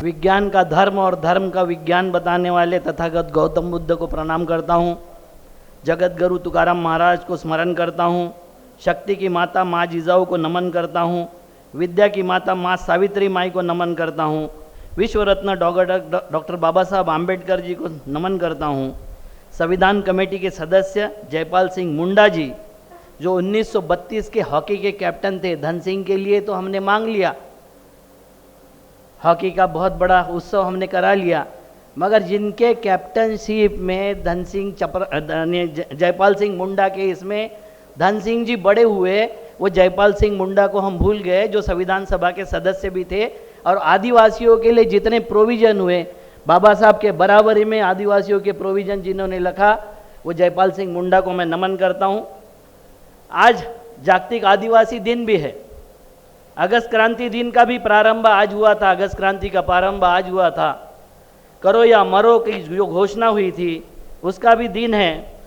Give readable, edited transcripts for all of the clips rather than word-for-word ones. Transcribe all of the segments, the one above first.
विज्ञान का धर्म और धर्म का विज्ञान बताने वाले तथागत गौतम बुद्ध को प्रणाम करता हूँ। जगत गुरु तुकाराम महाराज को स्मरण करता हूँ। शक्ति की माता माँ जिजाऊ को नमन करता हूँ। विद्या की माता माँ सावित्री माई को नमन करता हूँ। विश्व रत्न डॉक्टर बाबा साहब आम्बेडकर जी को नमन करता हूँ। संविधान कमेटी के सदस्य जयपाल सिंह मुंडा जी, जो 1932 के हॉकी के कैप्टन थे। धन सिंह के लिए तो हमने मांग लिया, हॉकी का बहुत बड़ा उत्सव हमने करा लिया, मगर जिनके कैप्टनशिप में धन सिंह जयपाल सिंह मुंडा के इसमें धन सिंह जी बड़े हुए, वो जयपाल सिंह मुंडा को हम भूल गए, जो संविधान सभा के सदस्य भी थे। और आदिवासियों के लिए जितने प्रोविज़न हुए, बाबा साहब के बराबरी में आदिवासियों के प्रोविज़न जिन्होंने लिखा, वो जयपाल सिंह मुंडा को मैं नमन करता हूँ। आज जागतिक आदिवासी दिन भी है। अगस्त क्रांति दिन का भी प्रारंभ आज हुआ था, अगस्त क्रांति का प्रारंभ आज हुआ था। करो या मरो की जो घोषणा हुई थी उसका भी दिन है।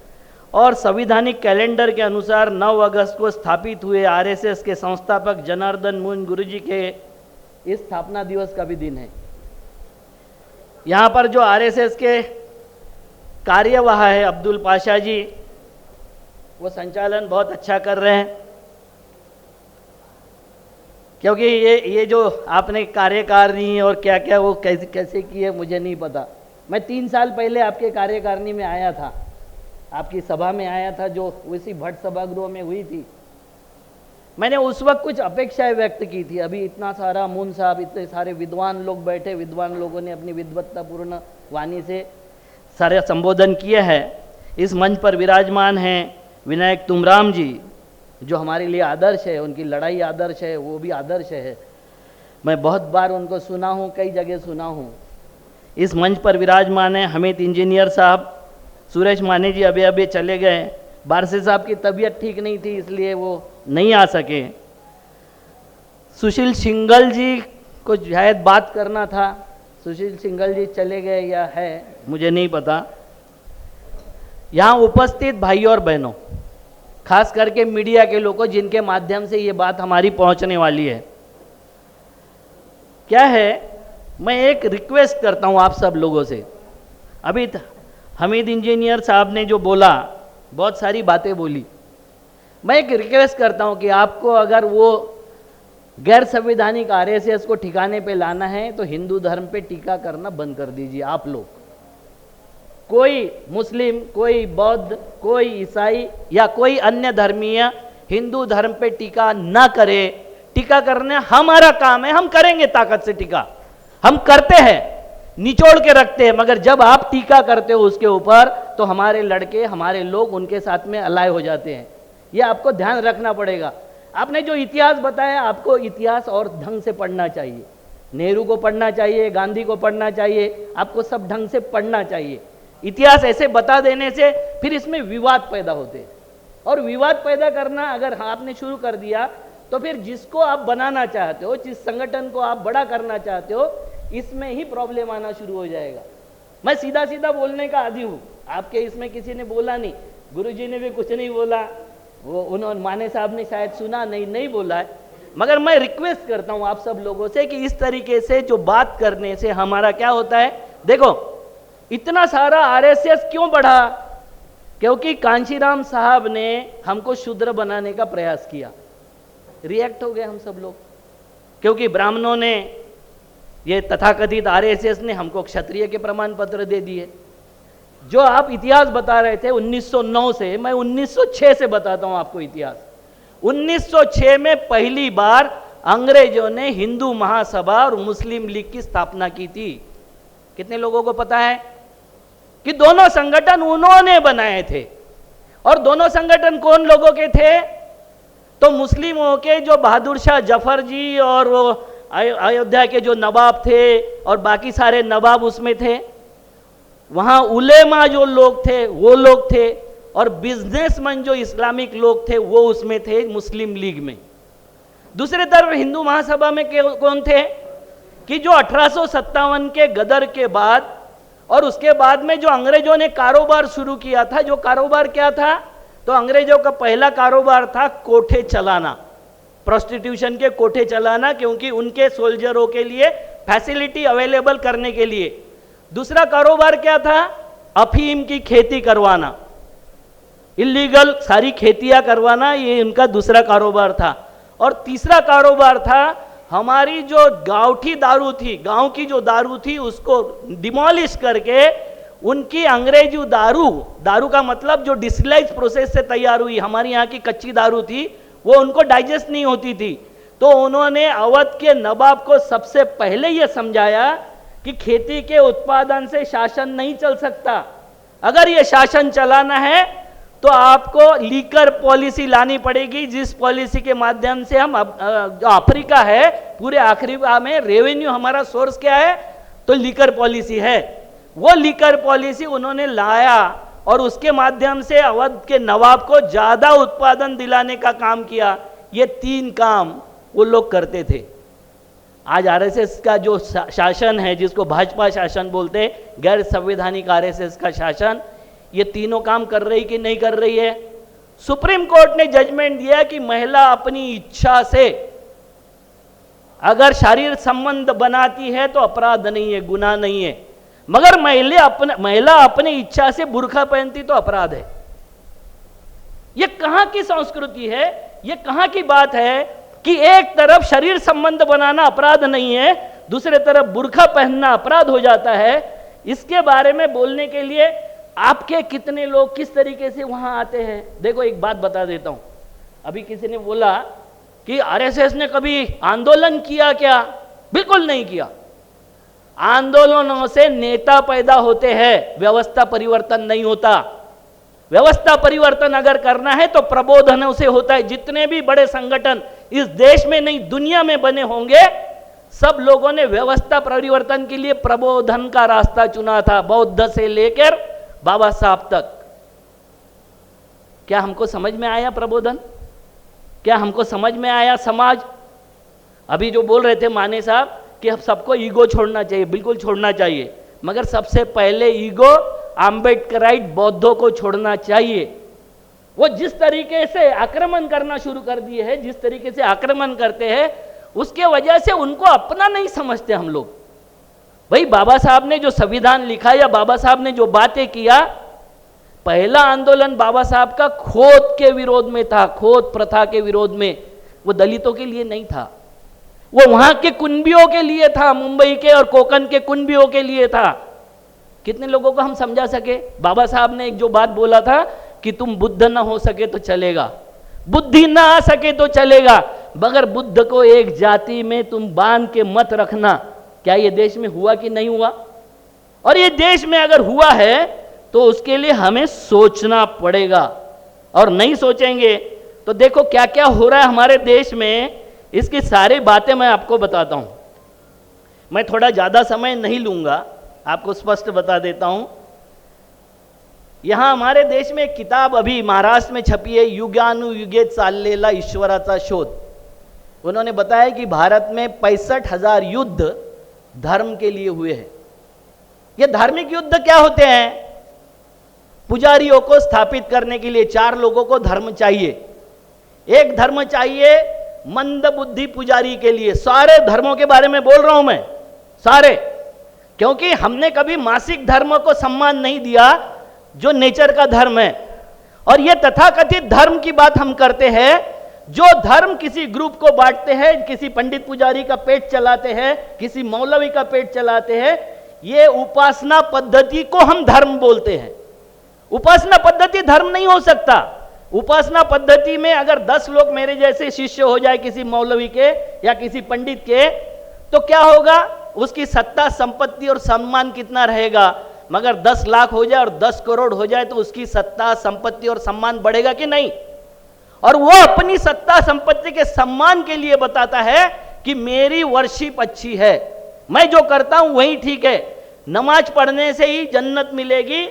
और संवैधानिक कैलेंडर के अनुसार 9 अगस्त को स्थापित हुए आरएसएस के संस्थापक जनार्दन मुन गुरुजी के इस स्थापना दिवस का भी दिन है। यहाँ पर जो आरएसएस के कार्यवाह है अब्दुल पाशा जी, वो संचालन बहुत अच्छा कर रहे हैं, क्योंकि ये जो आपने कार्यकारिणी और क्या क्या वो कैसे कैसे की है मुझे नहीं पता। मैं 3 साल पहले आपके कार्यकारिणी में आया था, आपकी सभा में आया था जो उसी भट्ट सभागृह में हुई थी। मैंने उस वक्त कुछ अपेक्षाएं व्यक्त की थी। अभी इतना सारा मुन साहब, इतने सारे विद्वान लोग बैठे, विद्वान लोगों ने अपनी विद्वत्तापूर्ण वाणी से सारे संबोधन किए हैं। इस मंच पर विराजमान हैं विनायक तुमराम जी, जो हमारे लिए आदर्श है, उनकी लड़ाई आदर्श है, वो भी आदर्श है। मैं बहुत बार उनको सुना हूँ, कई जगह सुना हूँ। इस मंच पर विराजमान है हमीद इंजीनियर साहब। सुरेश माने जी अभी अभी चले गए, बारसे साहब की तबीयत ठीक नहीं थी इसलिए वो नहीं आ सके। सुशील सिंघल जी को शायद बात करना था, सुशील सिंघल जी चले गए या है मुझे नहीं पता। यहाँ उपस्थित भाई और बहनों, खास करके मीडिया के लोगों जिनके माध्यम से ये बात हमारी पहुंचने वाली है, क्या है, मैं एक रिक्वेस्ट करता हूं आप सब लोगों से। अभी हमीद इंजीनियर साहब ने जो बोला, बहुत सारी बातें बोली, मैं एक रिक्वेस्ट करता हूं कि आपको अगर वो गैर संवैधानिक आरएसएस को ठिकाने पे लाना है तो हिंदू धर्म पे टीका करना बंद कर दीजिए। आप लोग, कोई मुस्लिम, कोई बौद्ध, कोई ईसाई या कोई अन्य धर्मीय हिंदू धर्म पे टीका ना करे। टीका करने हमारा काम है, हम करेंगे ताकत से टीका, हम करते हैं, निचोड़ के रखते हैं, मगर जब आप टीका करते हो उसके ऊपर तो हमारे लड़के, हमारे लोग उनके साथ में अलाय हो जाते हैं। ये आपको ध्यान रखना पड़ेगा। आपने जो इतिहास बताया, आपको इतिहास और ढंग से पढ़ना चाहिए। नेहरू को पढ़ना चाहिए, गांधी को पढ़ना चाहिए, आपको सब ढंग से पढ़ना चाहिए। इतिहास ऐसे बता देने से फिर इसमें विवाद पैदा होते हैं, और विवाद पैदा करना अगर आपने शुरू कर दिया तो फिर जिसको आप बनाना चाहते हो, जिस संगठन को आप बड़ा करना चाहते हो, इसमें ही प्रॉब्लम आना शुरू हो जाएगा। मैं सीधा सीधा बोलने का आदी हूँ, आपके इसमें किसी ने बोला नहीं, गुरुजी ने भी कुछ नहीं बोला, वो उन्होंने माने साहब ने शायद सुना नहीं बोला है, मगर मैं रिक्वेस्ट करता हूँ आप सब लोगों से कि इस तरीके से जो बात करने से हमारा क्या होता है। देखो, इतना सारा आरएसएस क्यों बढ़ा? क्योंकि कांशीराम साहब ने हमको शूद्र बनाने का प्रयास किया, रिएक्ट हो गए हम सब लोग। क्योंकि ब्राह्मणों ने, ये तथाकथित आरएसएस ने हमको क्षत्रिय के प्रमाण पत्र दे दिए। जो आप इतिहास बता रहे थे 1909 से, मैं 1906 से बताता हूं आपको इतिहास। 1906 में पहली बार अंग्रेजों ने हिंदू महासभा और मुस्लिम लीग की स्थापना की थी। कितने लोगों को पता है कि दोनों संगठन उन्होंने बनाए थे? और दोनों संगठन कौन लोगों के थे? तो मुस्लिमों के जो बहादुर शाह जफर जी और वो अयोध्या के जो नवाब थे और बाकी सारे नवाब उसमें थे। वहाँ उलेमा जो लोग थे वो लोग थे, और बिजनेसमैन जो इस्लामिक लोग थे वो उसमें थे मुस्लिम लीग में। दूसरी तरफ हिंदू महासभा में कौन थे कि जो 1857 के गदर के बाद और उसके बाद में जो अंग्रेजों ने कारोबार शुरू किया था, जो कारोबार क्या था, तो अंग्रेजों का पहला कारोबार था कोठे चलाना, प्रोस्टिट्यूशन के कोठे चलाना, क्योंकि उनके सोल्जरों के लिए फैसिलिटी अवेलेबल करने के लिए। दूसरा कारोबार क्या था? अफीम की खेती करवाना, इलीगल सारी खेतियां करवाना, ये उनका दूसरा कारोबार था। और तीसरा कारोबार था हमारी जो गांवठी दारू थी, गांव की जो दारू थी उसको डिमोलिश करके उनकी अंग्रेजी दारू का मतलब जो डिस्टिलाइज प्रोसेस से तैयार हुई हमारी यहाँ की कच्ची दारू थी, वो उनको डाइजेस्ट नहीं होती थी। तो उन्होंने अवध के नवाब को सबसे पहले यह समझाया कि खेती के उत्पादन से शासन नहीं चल सकता, अगर ये शासन चलाना है तो आपको लीकर पॉलिसी लानी पड़ेगी, जिस पॉलिसी के माध्यम से हम जो अफ्रीका है, पूरे अफ्रीका में रेवेन्यू हमारा सोर्स क्या है? तो लीकर पॉलिसी है। वो लीकर पॉलिसी उन्होंने लाया और उसके माध्यम से अवध के नवाब को ज्यादा उत्पादन दिलाने का काम किया। ये 3 काम वो लोग करते थे। आज आरएसएस का जो शासन है, जिसको भाजपा शासन बोलते हैं, गैर संवैधानिक आरएसएस का शासन, ये तीनों काम कर रही कि नहीं कर रही है? सुप्रीम कोर्ट ने जजमेंट दिया कि महिला अपनी इच्छा से अगर शारीरिक संबंध बनाती है तो अपराध नहीं है, गुनाह नहीं है, मगर महिला अपनी इच्छा से बुर्का पहनती तो अपराध है। ये कहां की संस्कृति है? ये कहां की बात है कि एक तरफ शरीर संबंध बनाना अपराध नहीं है, दूसरे तरफ बुर्का पहनना अपराध हो जाता है। इसके बारे में बोलने के लिए आपके कितने लोग किस तरीके से वहां आते हैं? देखो एक बात बता देता हूं। अभी किसी ने बोला कि आरएसएस ने कभी आंदोलन किया क्या? बिल्कुल नहीं किया। आंदोलनों से नेता पैदा होते हैं, व्यवस्था परिवर्तन नहीं होता। व्यवस्था परिवर्तन अगर करना है तो प्रबोधनों से होता है। जितने भी बड़े संगठन इस देश में नहीं दुनिया में बने होंगे, सब लोगों ने व्यवस्था परिवर्तन के लिए प्रबोधन का रास्ता चुना था, बौद्ध से लेकर बाबा साहब तक। क्या हमको समझ में आया प्रबोधन? क्या हमको समझ में आया समाज? अभी जो बोल रहे थे माने साहब कि हम सबको ईगो छोड़ना चाहिए, बिल्कुल छोड़ना चाहिए, मगर सबसे पहले ईगो आम्बेडकराइट बौद्धों को छोड़ना चाहिए। वो जिस तरीके से आक्रमण करना शुरू कर दिए हैं, जिस तरीके से आक्रमण करते हैं, उसके वजह से उनको अपना नहीं समझते हम लोग। भाई बाबा साहब ने जो संविधान लिखा या बाबा साहब ने जो बातें किया, पहला आंदोलन बाबा साहब का खोद के विरोध में था, खोद प्रथा के विरोध में। वो दलितों के लिए नहीं था, वो वहां के कुंबियों के लिए था, मुंबई के और कोकन के कुंबियों के लिए था। कितने लोगों को हम समझा सके? बाबा साहब ने एक जो बात बोला था कि तुम बुद्ध ना हो सके तो चलेगा, बुद्धि ना आ सके तो चलेगा, मगर बुद्ध को एक जाति में तुम बांध के मत रखना। क्या ये देश में हुआ कि नहीं हुआ? और ये देश में अगर हुआ है तो उसके लिए हमें सोचना पड़ेगा, और नहीं सोचेंगे तो देखो क्या क्या हो रहा है हमारे देश में। इसकी सारी बातें मैं आपको बताता हूं। मैं थोड़ा ज्यादा समय नहीं लूंगा, आपको स्पष्ट बता देता हूं। यहां हमारे देश में एक किताब अभी महाराष्ट्र में छपी है, युगानुयुगे चाललेला ईश्वराचा शोध। उन्होंने बताया कि भारत में 65,000 युद्ध धर्म के लिए हुए हैं। ये धार्मिक युद्ध क्या होते हैं? पुजारियों को स्थापित करने के लिए 4 लोगों को धर्म चाहिए। एक धर्म चाहिए मंद बुद्धि पुजारी के लिए। सारे धर्मों के बारे में बोल रहा हूं मैं, सारे, क्योंकि हमने कभी मासिक धर्म को सम्मान नहीं दिया जो नेचर का धर्म है। और यह तथाकथित धर्म की बात हम करते हैं, जो धर्म किसी ग्रुप को बांटते हैं, किसी पंडित पुजारी का पेट चलाते हैं, किसी मौलवी का पेट चलाते हैं। ये उपासना पद्धति को हम धर्म बोलते हैं। उपासना पद्धति धर्म नहीं हो सकता। उपासना पद्धति में अगर 10 लोग मेरे जैसे शिष्य हो जाए किसी मौलवी के या किसी पंडित के, तो क्या होगा? उसकी सत्ता, संपत्ति और सम्मान कितना रहेगा? मगर 10 लाख हो जाए और 10 करोड़ हो जाए तो उसकी सत्ता, संपत्ति और सम्मान बढ़ेगा कि नहीं? और वो अपनी सत्ता, संपत्ति के सम्मान के लिए बताता है कि मेरी वर्शिप अच्छी है, मैं जो करता हूं वही ठीक है। नमाज पढ़ने से ही जन्नत मिलेगी,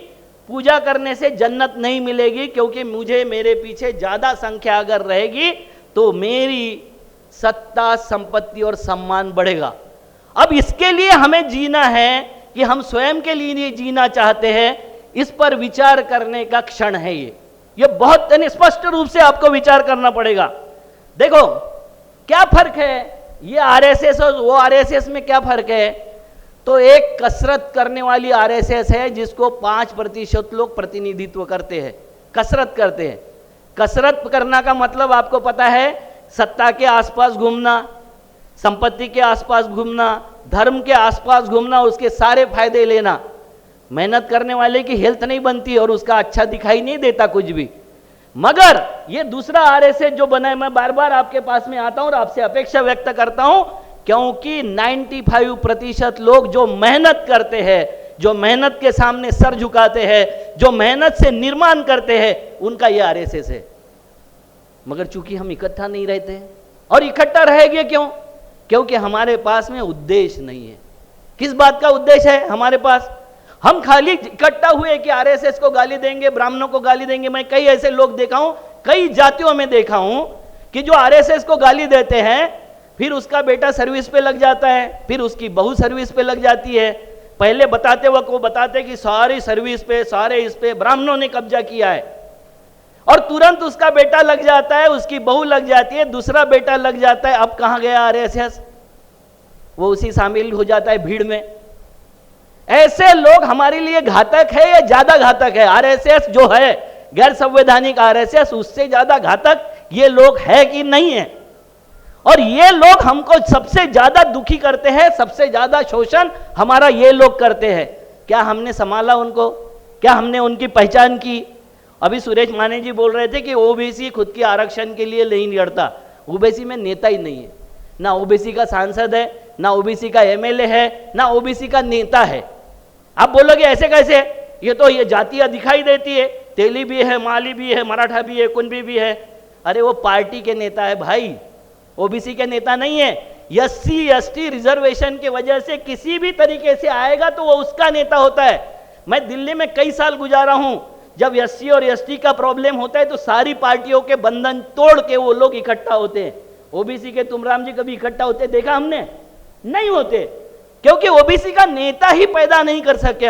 पूजा करने से जन्नत नहीं मिलेगी, क्योंकि मुझे मेरे पीछे ज्यादा संख्या अगर रहेगी तो मेरी सत्ता, संपत्ति और सम्मान बढ़ेगा। अब इसके लिए हमें जीना है कि हम स्वयं के लिए जीना चाहते हैं, इस पर विचार करने का क्षण है ये बहुत स्पष्ट रूप से आपको विचार करना पड़ेगा। देखो, क्या फर्क है ये आरएसएस और वो आरएसएस में, क्या फर्क है? तो एक कसरत करने वाली आरएसएस है जिसको 5% लोग प्रतिनिधित्व करते हैं, कसरत करते हैं। कसरत करना का मतलब आपको पता है, सत्ता के आसपास घूमना, संपत्ति के आसपास घूमना, धर्म के आसपास घूमना, उसके सारे फायदे लेना। मेहनत करने वाले की हेल्थ नहीं बनती और उसका अच्छा दिखाई नहीं देता कुछ भी। मगर ये दूसरा आरएसएस जो बना है, मैं बार बार आपके पास में आता हूं और आपसे अपेक्षा व्यक्त करता हूं, क्योंकि 95% लोग जो मेहनत करते हैं, जो मेहनत के सामने सर झुकाते हैं, जो मेहनत से निर्माण करते हैं, उनका यह आरएसएस है। मगर चूंकि हम इकट्ठा नहीं रहते हैं, और इकट्ठा रहेंगे क्यों? क्योंकि हमारे पास में उद्देश्य नहीं है। किस बात का उद्देश्य है हमारे पास? हम खाली इकट्ठा हुए कि आरएसएस को गाली देंगे, ब्राह्मणों को गाली देंगे। मैं कई ऐसे लोग देखा हूं, कई जातियों में देखा हूं कि जो आरएसएस को गाली देते हैं, फिर उसका बेटा सर्विस पे लग जाता है, फिर उसकी बहू सर्विस पे लग जाती है। पहले बताते वक्त वो बताते कि सारी सर्विस पे, सारे इस पे ब्राह्मणों ने कब्जा किया है, और तुरंत उसका बेटा लग जाता है, उसकी बहू लग जाती है, दूसरा बेटा लग जाता है। अब कहां गया आरएसएस? वो उसी शामिल हो जाता है भीड़ में। ऐसे लोग हमारे लिए घातक है या ज्यादा घातक है? आरएसएस जो है, गैर संवैधानिक आरएसएस, उससे ज्यादा घातक ये लोग है कि नहीं है? और ये लोग हमको सबसे ज्यादा दुखी करते हैं, सबसे ज्यादा शोषण हमारा ये लोग करते हैं। क्या हमने संभाला उनको? क्या हमने उनकी पहचान की? अभी सुरेश माने जी बोल रहे थे कि ओबीसी खुद के आरक्षण के लिए नहीं लड़ता। ओबीसी में नेता ही नहीं है, ना ओबीसी का सांसद है, ना ओबीसी का एमएलए है, ना ओबीसी का नेता है। आप बोलोगे ऐसे कैसे? ये तो ये जातियां दिखाई देती है, तेली भी है, माली भी है, मराठा भी है, कुंभी भी है। अरे वो पार्टी के नेता है भाई, ओबीसी के नेता नहीं है। एससी एसटी रिजर्वेशन की वजह से किसी भी तरीके से आएगा तो वो उसका नेता होता है। मैं दिल्ली में कई साल गुजारा हूं, जब एससी और एसटी का प्रॉब्लम होता है तो सारी पार्टियों के बंधन तोड़ के वो लोग इकट्ठा होते हैं। ओबीसी के तुमराम जी कभी इकट्ठा होते देखा हमने? नहीं होते, क्योंकि ओबीसी का नेता ही पैदा नहीं कर सके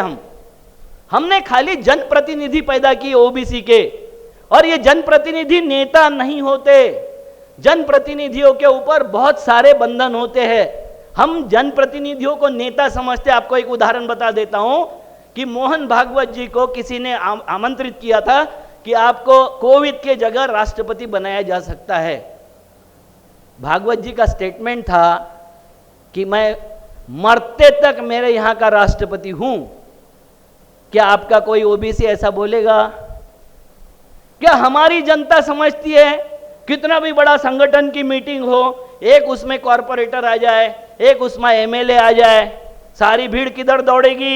हमने खाली जनप्रतिनिधि पैदा किए ओबीसी के, और ये जनप्रतिनिधि नेता नहीं होते। जनप्रतिनिधियों के ऊपर बहुत सारे बंधन होते हैं। हम जनप्रतिनिधियों को नेता समझते। आपको एक उदाहरण बता देता हूं कि मोहन भागवत जी को किसी ने आमंत्रित किया था कि आपको कोविद के जगह राष्ट्रपति बनाया जा सकता है। भागवत जी का स्टेटमेंट था कि मैं मरते तक मेरे यहां का राष्ट्रपति हूं। क्या आपका कोई ओबीसी ऐसा बोलेगा? क्या हमारी जनता समझती है कितना भी बड़ा संगठन की मीटिंग हो, एक उसमें कॉरपोरेटर आ जाए, एक उसमें एमएलए आ जाए, सारी भीड़ किधर दौड़ेगी?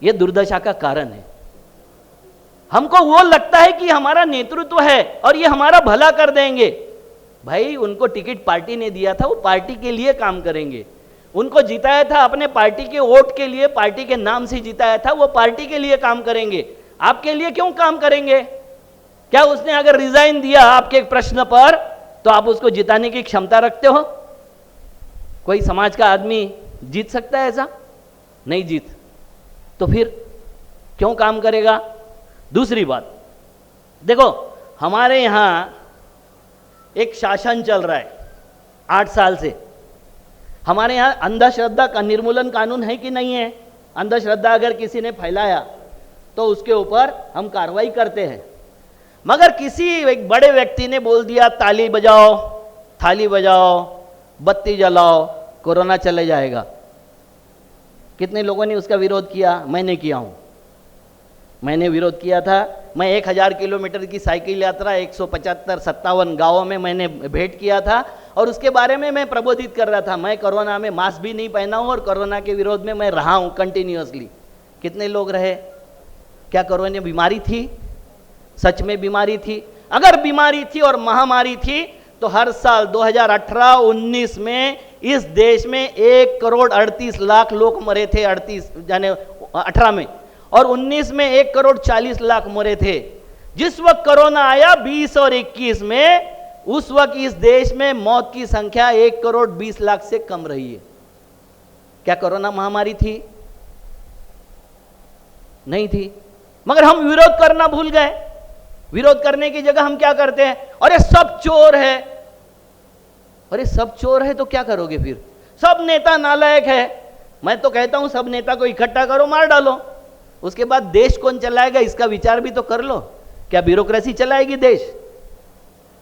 यह दुर्दशा का कारण है। हमको वो लगता है कि हमारा नेतृत्व है और ये हमारा भला कर देंगे। भाई उनको टिकट पार्टी ने दिया था, वो पार्टी के लिए काम करेंगे। उनको जिताया था अपने पार्टी के वोट के लिए, पार्टी के नाम से जिताया था, वो पार्टी के लिए काम करेंगे। आपके लिए क्यों काम करेंगे? क्या उसने अगर रिजाइन दिया आपके प्रश्न पर तो आप उसको जिताने की क्षमता रखते हो? कोई समाज का आदमी जीत सकता है ऐसा? नहीं जीत। तो फिर क्यों काम करेगा? दूसरी बात देखो, हमारे यहां एक शासन चल रहा है 8 साल से। हमारे यहाँ अंधश्रद्धा का निर्मूलन कानून है कि नहीं है? अंधश्रद्धा अगर किसी ने फैलाया तो उसके ऊपर हम कार्रवाई करते हैं। मगर किसी एक बड़े व्यक्ति ने बोल दिया ताली बजाओ, थाली बजाओ, बत्ती जलाओ, कोरोना चले जाएगा। कितने लोगों ने उसका विरोध किया? मैंने किया हूं। मैंने विरोध किया था। मैं 1000 किलोमीटर की साइकिल यात्रा 175-57 गांवों में मैंने भेंट किया था और उसके बारे में मैं प्रबोधित कर रहा था। मैं कोरोना में मास्क भी नहीं पहना हूं और कोरोना के विरोध में मैं रहा हूं कंटिन्यूअसली। कितने लोग रहे? क्या कोरोना बीमारी थी? सच में बीमारी थी? अगर बीमारी थी और महामारी थी तो हर साल 2018-19 में इस देश में 1,38,00,000 लोग मरे थे। 18 में, और 19 में 1,40,00,000 मरे थे। जिस वक्त कोरोना आया 20 और 21 में, उस वक्त इस देश में मौत की संख्या 1,20,00,000 से कम रही है। क्या कोरोना महामारी थी? नहीं थी। मगर हम विरोध करना भूल गए। विरोध करने की जगह हम क्या करते हैं, अरे सब चोर है। अरे सब चोर है तो क्या करोगे फिर? सब नेता नालायक है। मैं तो कहता हूं सब नेता को इकट्ठा करो, मार डालो। उसके बाद देश कौन चलाएगा इसका विचार भी तो कर लो। क्या ब्यूरोक्रेसी चलाएगी देश?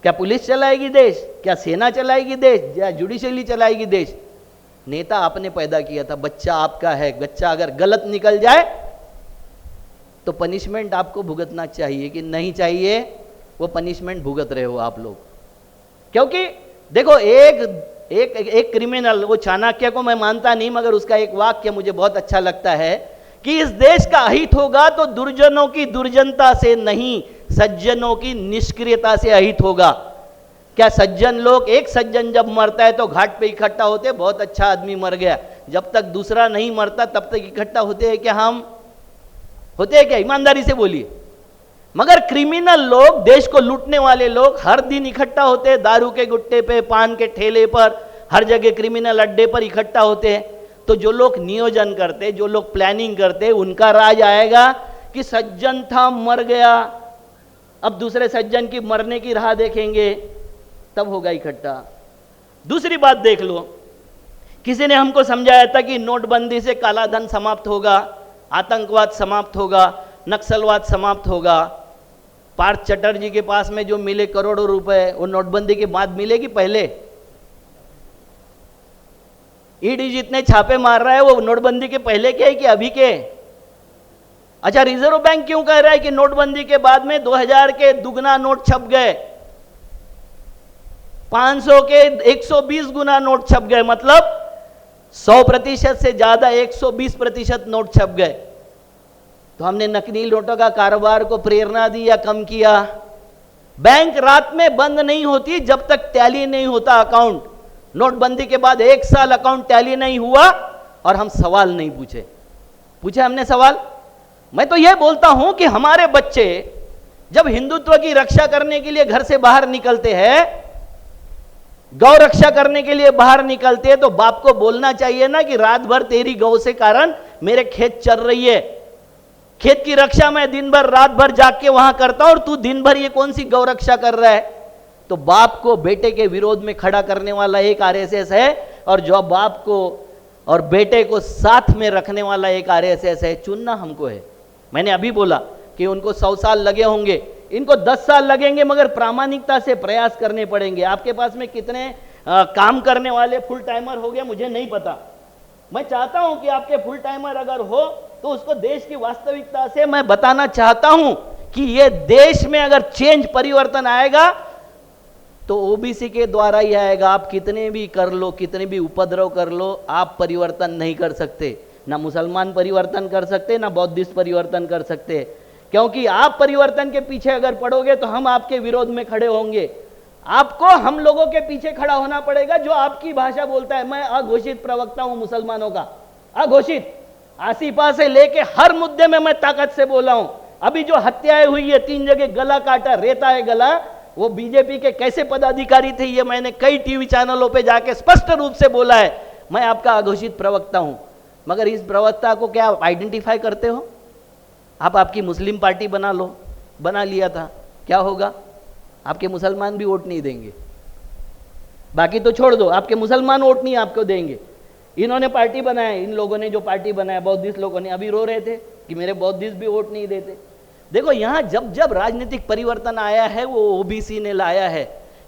क्या पुलिस चलाएगी देश? क्या सेना चलाएगी देश? या जुडिशियली चलाएगी देश? नेता आपने पैदा किया था, बच्चा आपका है। बच्चा अगर गलत निकल जाए तो पनिशमेंट आपको भुगतना चाहिए कि नहीं चाहिए? वो पनिशमेंट भुगत रहे हो आप लोग। क्योंकि देखो एक क्रिमिनल, वो चाणक्य को मैं मानता नहीं, मगर उसका एक वाक्य मुझे बहुत अच्छा लगता है कि इस देश का अहित होगा तो दुर्जनों की दुर्जनता से नहीं, सज्जनों की निष्क्रियता से अहित होगा। क्या सज्जन लोग, एक सज्जन जब मरता है तो घाट पे इकट्ठा होते, बहुत अच्छा आदमी मर गया। जब तक दूसरा नहीं मरता तब तक इकट्ठा होते हैं क्या? हम होते हैं क्या? ईमानदारी से बोलिए। मगर क्रिमिनल लोग, देश को लूटने वाले लोग हर दिन इकट्ठा होते हैं, दारू के गुट्टे पे, पान के ठेले पर, हर जगह क्रिमिनल अड्डे पर इकट्ठा होते हैं। तो जो लोग नियोजन करते, जो लोग प्लानिंग करते, उनका राज आएगा कि सज्जन था मर गया, अब दूसरे सज्जन की मरने की राह देखेंगे, तब होगा इकट्ठा। दूसरी बात देख लो, किसी ने हमको समझाया था कि नोटबंदी से काला धन समाप्त होगा, आतंकवाद समाप्त होगा, नक्सलवाद समाप्त होगा। पार्थ चटर्जी के पास में जो मिले करोड़ों रुपए, वो नोटबंदी के बाद मिलेगी पहले? ईडी जितने छापे मार रहा है वो नोटबंदी के पहले के है कि अभी के? अच्छा, रिजर्व बैंक क्यों कह रहा है कि नोटबंदी के बाद में 2000 के दुगना नोट छप गए, 500 के 120 गुना नोट छप गए, मतलब 100% से ज्यादा 120% नोट छप गए। तो हमने नकली नोटों का कारोबार को प्रेरणा दी या कम किया? बैंक रात में बंद नहीं होती जब तक टैली नहीं होता अकाउंट। नोटबंदी के बाद 1 साल अकाउंट टैली नहीं हुआ और हम सवाल नहीं पूछे हमने सवाल। मैं तो यह बोलता हूं कि हमारे बच्चे जब हिंदुत्व की रक्षा करने के लिए घर से बाहर निकलते हैं, गौ रक्षा करने के लिए बाहर निकलते हैं, तो बाप को बोलना चाहिए ना कि रात भर तेरी गौ से कारण मेरे खेत चल रही है, खेत की रक्षा मैं दिन भर रात भर जाग के वहां करता हूं और तू दिन भर ये कौन सी गौ रक्षा कर रहा है। तो बाप को बेटे के विरोध में खड़ा करने वाला एक आरएसएस है, और जो बाप को और बेटे को साथ में रखने वाला एक आरएसएस है। चुनना हमको है। मैंने अभी बोला कि उनको 100 साल लगे होंगे, इनको 10 साल लगेंगे, मगर प्रामाणिकता से प्रयास करने पड़ेंगे। आपके पास में कितने काम करने वाले फुल टाइमर हो गए मुझे नहीं पता। मैं चाहता हूं कि आपके फुल टाइमर अगर हो तो उसको देश की वास्तविकता से मैं बताना चाहता हूं कि ये देश में अगर चेंज, परिवर्तन आएगा तो ओबीसी के द्वारा ही आएगा। आप कितने भी कर लो, कितने भी उपद्रव कर लो, आप परिवर्तन नहीं कर सकते। ना मुसलमान परिवर्तन कर सकते, ना बौद्धिस्ट परिवर्तन कर सकते, क्योंकि आप परिवर्तन के पीछे अगर पड़ोगे तो हम आपके विरोध में खड़े होंगे। आपको हम लोगों के पीछे खड़ा होना पड़ेगा जो आपकी भाषा बोलता है। मैं अघोषित प्रवक्ता हूं मुसलमानों का, अघोषित। आसिफा से लेके हर मुद्दे में मैं ताकत से बोला हूं। अभी जो हत्याएं हुई है, 3 जगह गला काटा, रेता है गला, वो बीजेपी के कैसे पदाधिकारी थे ये मैंने कई टीवी चैनलों पे जाके स्पष्ट रूप से बोला है। मैं आपका अघोषित प्रवक्ता हूं। मगर इस प्रवक्ता को क्या आप आइडेंटिफाई करते हो? आप आपकी मुस्लिम पार्टी बना लो, बना लिया था, क्या होगा? आपके मुसलमान भी वोट नहीं देंगे। बाकी तो छोड़ दो, आपके मुसलमान वोट नहीं आपको देंगे। इन्होंने पार्टी बनाया, इन लोगों ने जो पार्टी बनाया, बौद्धिस्ट लोगों ने, अभी रो रहे थे कि मेरे बौद्धिस्ट भी वोट नहीं देते। देखो, यहां जब जब राजनीतिक परिवर्तन आया है वो ओबीसी ने लाया है,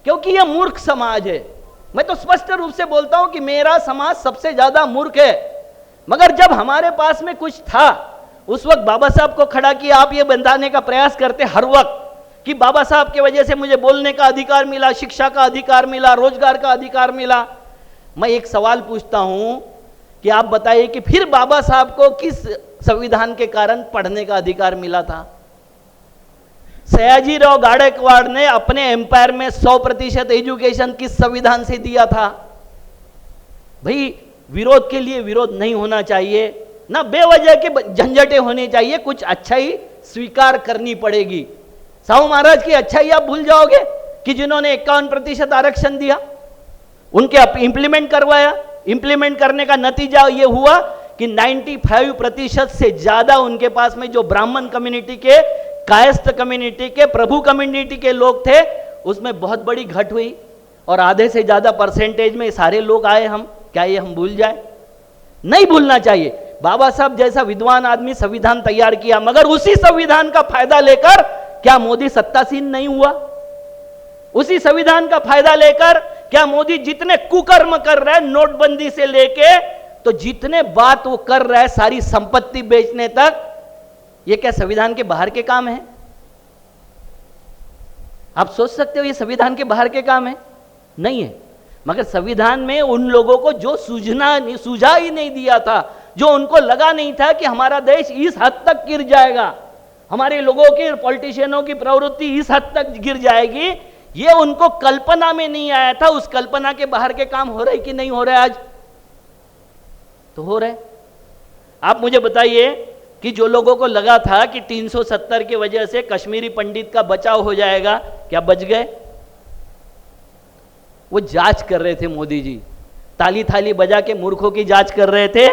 क्योंकि यह मूर्ख समाज है। मैं तो स्पष्ट रूप से बोलता हूं कि मेरा समाज सबसे ज्यादा मूर्ख है। मगर जब हमारे पास में कुछ था, उस वक्त बाबा साहब को खड़ा किया। आप ये बताने का प्रयास करते हर वक्त कि बाबा साहब की वजह से मुझे बोलने का अधिकार मिला, शिक्षा का अधिकार मिला, रोजगार का अधिकार मिला। मैं एक सवाल पूछता हूं कि आप बताइए कि फिर बाबा साहब को किस संविधान के कारण पढ़ने का अधिकार मिला था? सयाजी राव गायकवाड़ ने अपने एम्पायर में 100% एजुकेशन किस संविधान से दिया था? भाई, विरोध के लिए विरोध नहीं होना चाहिए, ना बेवजह के झंझटें होनी चाहिए। कुछ अच्छाई स्वीकार करनी पड़ेगी। साहू महाराज की अच्छाई आप भूल जाओगे कि जिन्होंने 51% आरक्षण दिया, उनके इंप्लीमेंट करवाया। इंप्लीमेंट करने का नतीजा यह हुआ कि 95% से ज्यादा उनके पास में जो ब्राह्मण कम्युनिटी के कायस्थ कम्युनिटी के, प्रभु कम्युनिटी के लोग थे, उसमें बहुत बड़ी घट हुई और आधे से ज्यादा परसेंटेज में सारे लोग आए हम, क्या ये हम भूल जाए? नहीं भूलना चाहिए। बाबा साहब जैसा विद्वान आदमी संविधान तैयार किया, मगर उसी संविधान का फायदा लेकर क्या मोदी सत्तासीन नहीं हुआ? उसी संविधान का फायदा लेकर क्या मोदी जितने कुकर्म कर रहा है, नोटबंदी से लेके तो जितने बात वो कर रहा है सारी संपत्ति बेचने तक, ये क्या संविधान के बाहर के काम है? आप सोच सकते हो ये संविधान के बाहर के काम है? नहीं है। मगर संविधान में उन लोगों को जो सूझा ही नहीं दिया था, जो उनको लगा नहीं था कि हमारा देश इस हद तक गिर जाएगा, हमारे लोगों की, पॉलिटिशियनों की प्रवृत्ति इस हद तक गिर जाएगी, ये उनको कल्पना में नहीं आया था। उस कल्पना के बाहर के काम हो रहे कि नहीं हो रहे? आज तो हो रहे। आप मुझे बताइए कि जो लोगों को लगा था कि 370 की वजह से कश्मीरी पंडित का बचाव हो जाएगा, क्या बच गए? वो जांच कर रहे थे मोदी जी, ताली थाली बजा के मूर्खों की जांच कर रहे थे,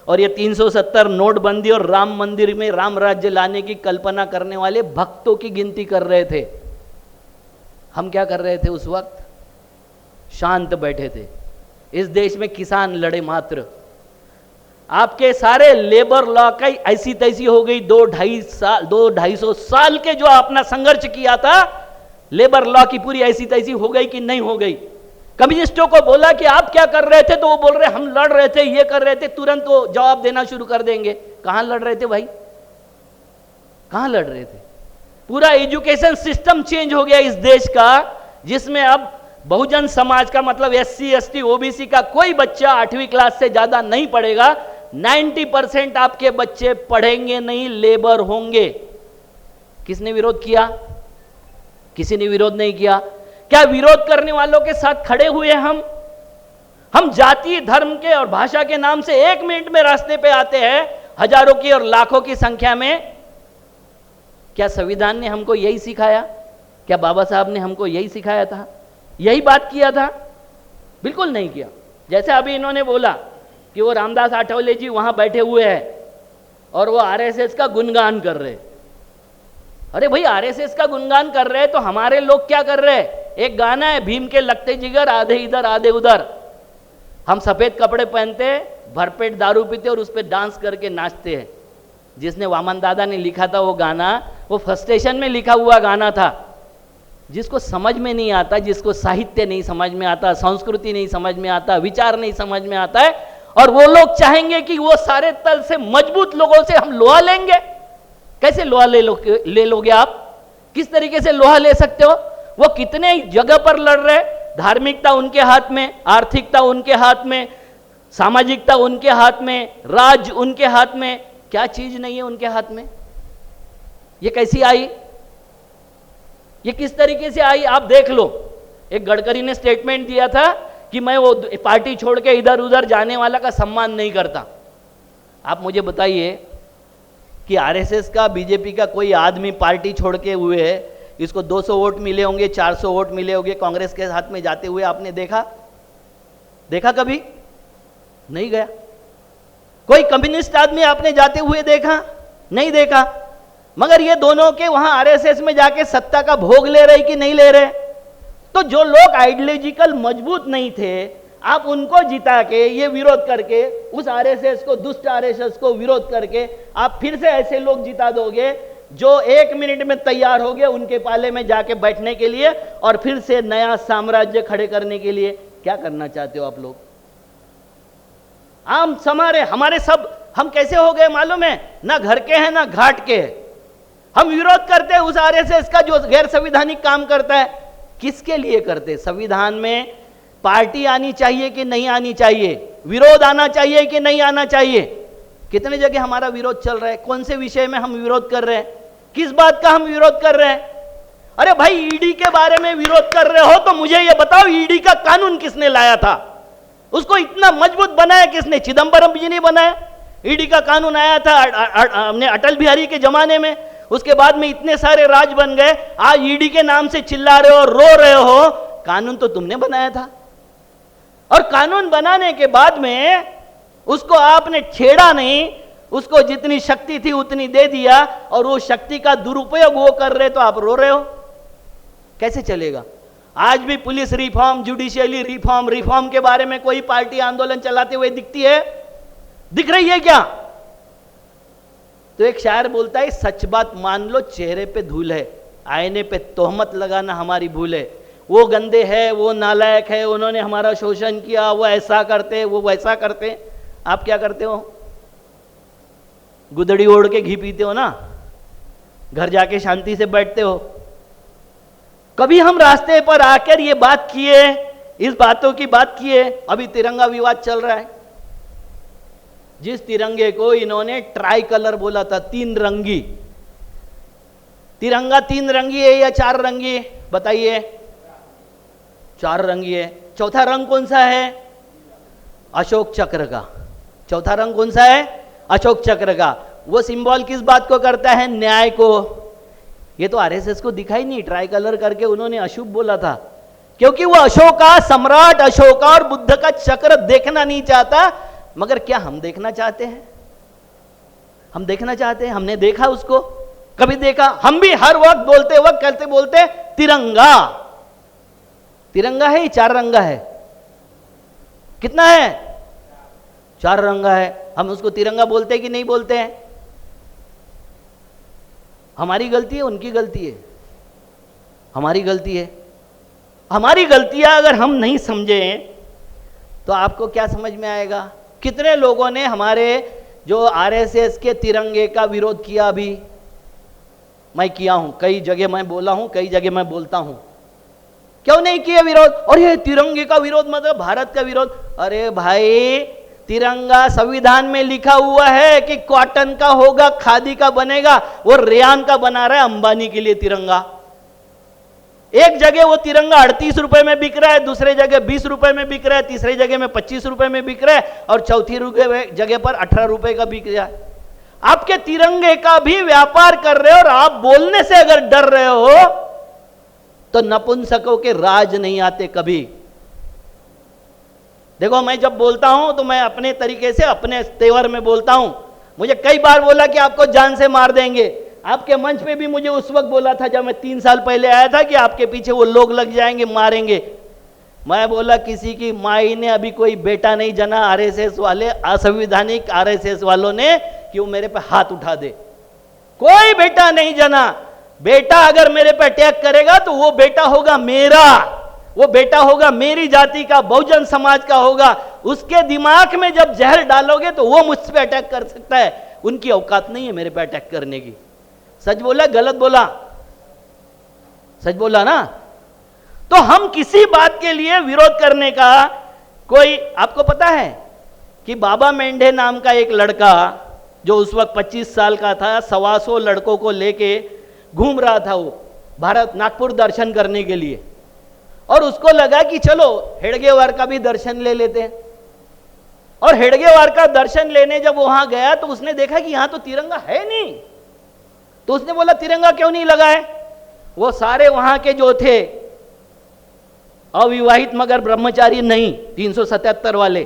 और ये 370 नोटबंदी और राम मंदिर में राम राज्य लाने की कल्पना करने वाले भक्तों की गिनती कर रहे थे। हम क्या कर रहे थे उस वक्त? शांत बैठे थे। इस देश में किसान लड़े मात्र। आपके सारे लेबर लॉ का ऐसी तैसी हो गई। 2-250 साल के जो अपना संघर्ष किया था, लेबर लॉ की पूरी ऐसी तैसी हो गई कि नहीं हो गई? कम्युनिस्टों को बोला कि आप क्या कर रहे थे, तो वो बोल रहे हम लड़ रहे थे, ये कर रहे थे, तुरंत वो जवाब देना शुरू कर देंगे। कहां लड़ रहे थे भाई? कहां लड़ रहे थे? पूरा एजुकेशन सिस्टम चेंज हो गया इस देश का, जिसमें अब बहुजन समाज का मतलब SC ST OBC का कोई बच्चा 8वीं क्लास से ज्यादा नहीं पढ़ेगा। 90% आपके बच्चे पढ़ेंगे नहीं, लेबर होंगे। किसने विरोध किया? किसी ने विरोध नहीं किया। क्या विरोध करने वालों के साथ खड़े हुए हम जाति, धर्म के और भाषा के नाम से 1 मिनट में रास्ते पे आते हैं, हजारों की और लाखों की संख्या में। क्या संविधान ने हमको यही सिखाया? क्या बाबा साहब ने हमको यही सिखाया था, यही बात किया था? बिल्कुल नहीं किया। जैसे अभी इन्होंने बोला कि वो रामदास आठवले जी वहां बैठे हुए हैं और वो RSS का गुणगान कर रहे। अरे भाई, RSS का गुणगान कर रहे हैं तो हमारे लोग क्या कर रहे हैं? एक गाना है भीम के लगते जिगर, आधे इधर आधे उधर। हम सफेद कपड़े पहनते, भरपेट दारू पीते और उस पर डांस करके नाचते हैं। जिसने वामन दादा ने लिखा था वो गाना, वो फ्रस्ट्रेशन में लिखा हुआ गाना था। जिसको समझ में नहीं आता, जिसको साहित्य नहीं समझ में आता, संस्कृति नहीं समझ में आता, विचार नहीं समझ में आता है, और वो लोग चाहेंगे कि वो सारे तल से मजबूत लोगों से हम लोहा लेंगे। कैसे लोहा ले लोगे आप? किस तरीके से लोहा ले सकते हो? वो कितने जगह पर लड़ रहे। धार्मिकता उनके हाथ में, आर्थिकता उनके हाथ में, सामाजिकता उनके हाथ में, राज उनके हाथ में, क्या चीज नहीं है उनके हाथ में? ये कैसी आई? ये किस तरीके से आई? आप देख लो। एक गडकरी ने स्टेटमेंट दिया था कि मैं वो पार्टी छोड़ के इधर उधर जाने वाला का सम्मान नहीं करता। आप मुझे बताइए कि RSS का, बीजेपी का कोई आदमी पार्टी छोड़ के हुए है, इसको 200 वोट मिले होंगे, 400 वोट मिले होंगे कांग्रेस के हाथ में जाते हुए, आपने देखा कभी? नहीं गया। कोई कम्युनिस्ट आदमी आपने जाते हुए देखा? नहीं देखा। मगर ये दोनों के वहां RSS में जाके सत्ता का भोग ले रहे कि नहीं ले रहे? तो जो लोग आइडियोलॉजिकल मजबूत नहीं थे, आप उनको जिता के, ये विरोध करके, उस RSS को, दुष्ट RSS को विरोध करके आप फिर से ऐसे लोग जिता दोगे जो 1 मिनट में तैयार हो गए उनके पाले में जाके बैठने के लिए और फिर से नया साम्राज्य खड़े करने के लिए। क्या करना चाहते हो आप लोग? हमारे सब हम कैसे हो गए मालूम है? ना घर के हैं ना घाट के हैं। हम विरोध करते हैं उस RSS का जो गैर संवैधानिक काम करता है। किसके लिए करते? संविधान में पार्टी आनी चाहिए कि नहीं आनी चाहिए? विरोध आना चाहिए कि नहीं आना चाहिए? कितने जगह हमारा विरोध चल रहा है। कौन से विषय में हम विरोध कर रहे हैं? किस बात का हम विरोध कर रहे हैं? अरे भाई, ED के बारे में विरोध कर रहे हो तो मुझे ये बताओ, ED का कानून किसने लाया था? उसको इतना मजबूत बनाया किसने? चिदंबरम जी ने बनाया। ED का कानून आया था हमने अटल बिहारी के जमाने में। उसके बाद में इतने सारे राज बन गए। आज ED के नाम से चिल्ला रहे हो, रो रहे हो। कानून तो तुमने बनाया था, और कानून बनाने के बाद में उसको आपने छेड़ा नहीं, उसको जितनी शक्ति थी उतनी दे दिया, और वो शक्ति का दुरुपयोग वो कर रहे तो आप रो रहे हो। कैसे चलेगा? आज भी police reform, judicially reform, reform के बारे में कोई पार्टी आंदोलन चलाते हुए दिखती है? दिख रही है क्या? तो एक शायर बोलता है, सच बात मान लो चेहरे पे धूल है, आईने पे तोहमत लगाना हमारी भूल है। वो गंदे है, वो नालायक है, उन्होंने हमारा शोषण किया, वो ऐसा करते, वो वैसा करते। आप क्या करते हो? गुदड़ी ओढ़ के घी पीते हो ना, घर जाके शांति से बैठते हो। कभी हम रास्ते पर आकर ये बात किए, इस बातों की बात किए? अभी तिरंगा विवाद चल रहा है। जिस तिरंगे को इन्होंने ट्राई कलर बोला था, 3 रंगी तिरंगा, 3 रंगी है या 4 रंगी? बताइए। 4 रंगी है। चौथा रंग कौन सा है? अशोक चक्र का। चौथा रंग कौन सा है? अशोक चक्र का। वो सिंबल किस बात को करता है? न्याय को। ये तो आरएसएस को दिखाई नहीं, ट्राई कलर करके उन्होंने अशुभ बोला था, क्योंकि वो अशोका, सम्राट अशोका और बुद्ध का चक्र देखना नहीं चाहता। मगर क्या हम देखना चाहते हैं? हम देखना चाहते हैं? हमने देखा उसको? कभी देखा? हम भी हर वक्त बोलते वक्त कहते बोलते तिरंगा। तिरंगा है, 4 रंगा है? कितना है? 4 रंगा है। हम उसको तिरंगा बोलते कि नहीं बोलते हैं? हमारी गलती है, उनकी गलती है? हमारी गलती है। हमारी गलतियां अगर हम नहीं समझें तो आपको क्या समझ में आएगा? कितने लोगों ने हमारे जो आरएसएस के तिरंगे का विरोध किया? अभी मैं किया हूं, कई जगह मैं बोला हूं, कई जगह मैं बोलता हूं। क्यों नहीं किया विरोध? और ये तिरंगे का विरोध मतलब भारत का विरोध। अरे भाई, तिरंगा संविधान में लिखा हुआ है कि कॉटन का होगा, खादी का बनेगा। वो रेयान का बना रहा है अंबानी के लिए तिरंगा। एक जगह वो तिरंगा 38 रुपए में बिक रहा है, दूसरे जगह 20 रुपए में बिक रहा है, तीसरे जगह में 25 रुपए में बिक रहा है, और चौथी जगह पर 18 रुपए का बिक रहा है। आपके तिरंगे का भी व्यापार कर रहे हो, और आप बोलने से अगर डर रहे हो तो नपुंसकों के राज नहीं आते कभी। देखो, मैं जब बोलता हूं तो मैं अपने तरीके से, अपने तेवर में बोलता हूं। मुझे कई बार बोला कि आपको जान से मार देंगे। आपके मंच पे भी मुझे उस वक्त बोला था जब मैं 3 साल पहले आया था कि आपके पीछे वो लोग लग जाएंगे, मारेंगे। मैं बोला किसी की माई ने अभी कोई बेटा नहीं जना आरएसएस वाले, असंवैधानिक आरएसएस वालों ने, कि वो मेरे पे हाथ उठा दे। कोई बेटा नहीं जना। बेटा अगर मेरे पे अटैक करेगा तो वो बेटा होगा मेरा, वो बेटा होगा मेरी जाति का, बहुजन समाज का होगा। उसके दिमाग में जब जहर डालोगे तो वो मुझ पे अटैक कर सकता है। उनकी औकात नहीं है मेरे पे अटैक करने की। सच बोला, गलत बोला? सच बोला ना? तो हम किसी बात के लिए विरोध करने का कोई, आपको पता है कि बाबा मेंढे नाम का एक लड़का जो उस वक्त 25 साल का था, 125 लड़कों को लेके घूम रहा था वो भारत, नागपुर दर्शन करने के लिए। और उसको लगा कि चलो हेडगेवार का भी दर्शन ले लेते हैं। और हेडगेवार का दर्शन लेने जब वहां गया तो उसने देखा कि यहां तो तिरंगा है नहीं। तो उसने बोला तिरंगा क्यों नहीं लगा है? वो सारे वहां के जो थे अविवाहित मगर ब्रह्मचारी नहीं, 377 वाले,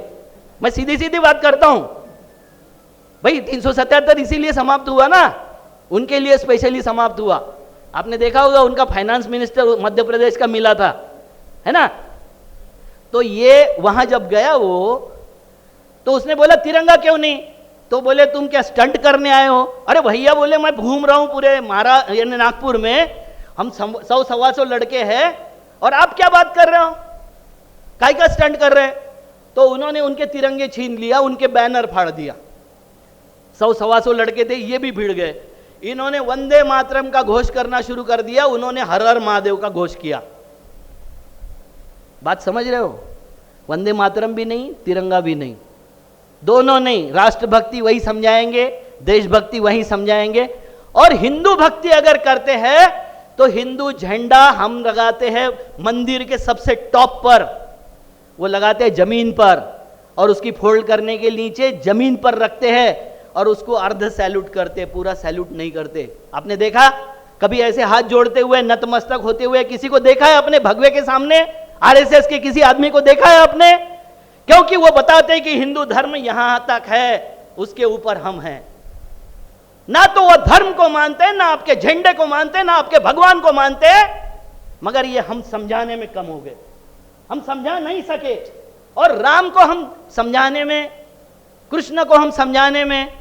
मैं सीधी सीधी बात करता हूं भाई, 377 इसीलिए समाप्त हुआ ना, उनके लिए स्पेशली समाप्त हुआ। आपने देखा होगा उनका फाइनेंस मिनिस्टर मध्य प्रदेश का मिला था, है ना? तो ये वहां जब गया वो, तो उसने बोला तिरंगा क्यों नहीं? तो बोले तुम क्या स्टंट करने आए हो? अरे भैया, बोले मैं घूम रहा हूं पूरे यानी नागपुर में, हम 100-125 लड़के हैं और आप क्या बात कर रहे हो? काय का स्टंट कर रहे हैं? तो उन्होंने उनके तिरंगे छीन लिया, उनके बैनर फाड़ दिया। 100-125 लड़के थे, ये भी भिड़ गए। इन्होंने वंदे मातरम का घोष करना शुरू कर दिया, उन्होंने हर हर महादेव का घोष किया। बात समझ रहे हो? वंदे मातरम भी नहीं, तिरंगा भी नहीं, दोनों नहीं। राष्ट्रभक्ति वही समझाएंगे, देशभक्ति वही समझाएंगे। और हिंदू भक्ति अगर करते हैं तो हिंदू झंडा हम लगाते हैं मंदिर के सबसे टॉप पर, वो लगाते हैं जमीन पर, और उसकी फोल्ड करने के नीचे जमीन पर रखते हैं और उसको अर्ध सैल्यूट करते, पूरा सैल्यूट नहीं करते। आपने देखा कभी ऐसे हाथ जोड़ते हुए, नतमस्तक होते हुए किसी को देखा है अपने भगवे के सामने? आरएसएस के किसी आदमी को देखा है आपने? क्योंकि वो बताते हैं कि हिंदू धर्म यहां तक है, उसके ऊपर हम हैं। ना तो वो धर्म को मानते, ना आपके झंडे को मानते, ना आपके भगवान को मानते, मगर ये हम समझाने में कम हो गए, हम समझा नहीं सके। और राम को हम समझाने में, कृष्ण को हम समझाने में,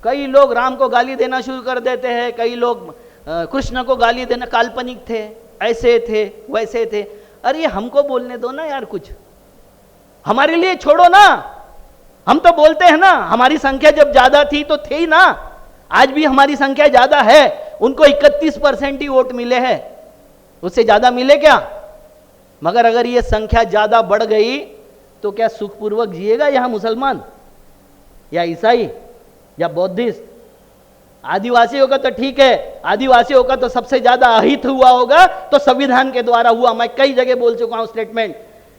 कई लोग राम को गाली देना शुरू कर देते हैं, कई लोग कृष्ण को गाली देना, काल्पनिक थे, ऐसे थे, वैसे थे। अरे हमको बोलने दो ना यार, कुछ हमारे लिए छोड़ो ना। हम तो बोलते हैं ना, हमारी संख्या जब ज्यादा थी तो थे ही ना, आज भी हमारी संख्या ज्यादा है। उनको 31% ही वोट मिले हैं, उससे ज्यादा मिले क्या? मगर अगर ये संख्या ज्यादा बढ़ गई तो क्या सुखपूर्वक जिएगा यहां मुसलमान या ईसाई या बौद्धिस्ट? आदिवासियों का तो ठीक है, आदिवासियों का तो सबसे ज्यादा अहित हुआ होगा तो संविधान के द्वारा हुआ। मैं कई जगह बोल चुका हूं स्टेटमेंट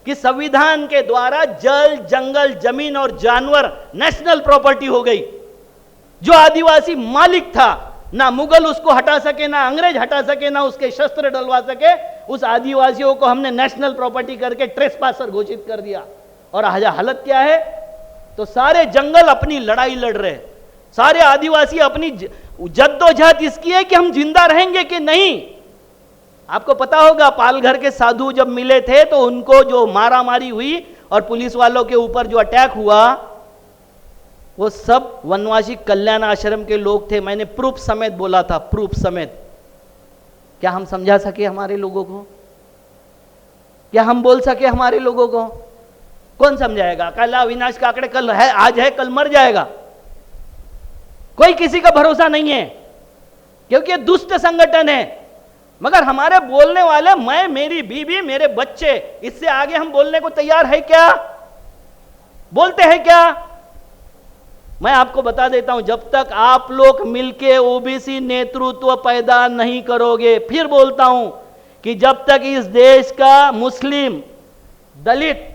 कि संविधान के द्वारा जल, जंगल, जमीन और जानवर नेशनल प्रॉपर्टी हो गई। जो आदिवासी मालिक था, ना मुगल उसको हटा सके, ना अंग्रेज हटा सके, ना उसके शस्त्र डलवा सके, उस आदिवासियों को हमने नेशनल प्रॉपर्टी करके ट्रेसपासर घोषित कर दिया। और हालत क्या है? तो सारे जंगल अपनी लड़ाई लड़ रहे, सारे आदिवासी अपनी जद्दोजहद इसकी है कि हम जिंदा रहेंगे कि नहीं। आपको पता होगा पालघर के साधु जब मिले थे तो उनको जो मारामारी हुई और पुलिस वालों के ऊपर जो अटैक हुआ, वो सब वनवासी कल्याण आश्रम के लोग थे। मैंने प्रूफ समेत बोला था, प्रूफ समेत। क्या हम समझा सके हमारे लोगों को? क्या हम बोल सके हमारे लोगों को? कौन समझाएगा? कल अविनाश काकड़े कल है, आज है, कल मर जाएगा। कोई किसी का भरोसा नहीं है, क्योंकि ये दुष्ट संगठन है। मगर हमारे बोलने वाले, मैं, मेरी बीवी, मेरे बच्चे, इससे आगे हम बोलने को तैयार है क्या? बोलते हैं क्या? मैं आपको बता देता हूं, जब तक आप लोग मिलके ओबीसी नेतृत्व पैदा नहीं करोगे, फिर बोलता हूं कि जब तक इस देश का मुस्लिम, दलित,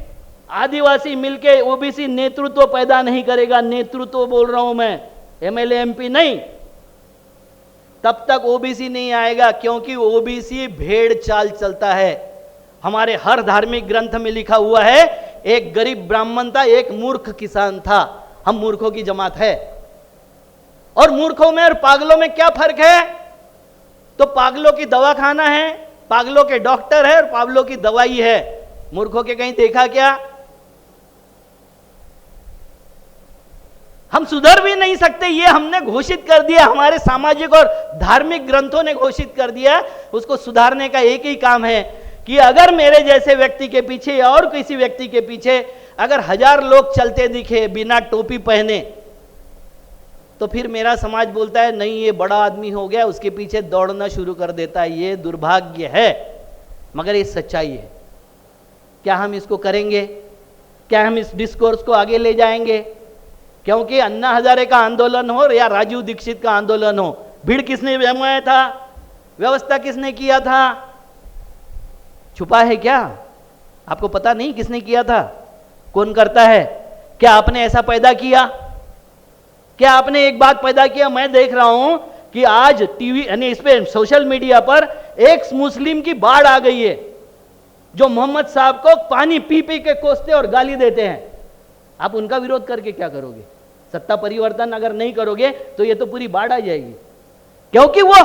आदिवासी मिलके ओबीसी नेतृत्व पैदा नहीं करेगा, नेतृत्व बोल रहा हूं मैं, एमएलए एमपी नहीं, तब तक ओबीसी नहीं आएगा। क्योंकि ओबीसी भेड़ चाल चलता है। हमारे हर धार्मिक ग्रंथ में लिखा हुआ है, एक गरीब ब्राह्मण था, एक मूर्ख किसान था। हम मूर्खों की जमात है। और मूर्खों में और पागलों में क्या फर्क है? तो पागलों की दवा खाना है, पागलों के डॉक्टर है और पागलों की दवाई है। मूर्खों के कहीं देखा क्या? हम सुधर भी नहीं सकते, ये हमने घोषित कर दिया, हमारे सामाजिक और धार्मिक ग्रंथों ने घोषित कर दिया। उसको सुधारने का एक ही काम है कि अगर मेरे जैसे व्यक्ति के पीछे या और किसी व्यक्ति के पीछे अगर 1000 लोग चलते दिखे बिना टोपी पहने, तो फिर मेरा समाज बोलता है नहीं ये बड़ा आदमी हो गया, उसके पीछे दौड़ना शुरू कर देता है। ये दुर्भाग्य है, मगर ये सच्चाई है। क्या हम इसको करेंगे? क्या हम इस डिस्कोर्स को आगे ले जाएंगे? क्योंकि अन्ना हजारे का आंदोलन हो या राजीव दीक्षित का आंदोलन हो, भीड़ किसने जमाया था? व्यवस्था किसने किया था? छुपा है क्या? आपको पता नहीं किसने किया था? कौन करता है? क्या आपने ऐसा पैदा किया? क्या आपने एक बात पैदा किया? मैं देख रहा हूं कि आज टीवी यानी इस पे सोशल मीडिया पर एक मुस्लिम की बाढ़ आ गई है, जो मोहम्मद साहब को पानी पी पी के कोसते और गाली देते हैं। आप उनका विरोध करके क्या करोगे? सत्ता परिवर्तन अगर नहीं करोगे तो ये तो पूरी बाढ़ आ जाएगी। क्योंकि वो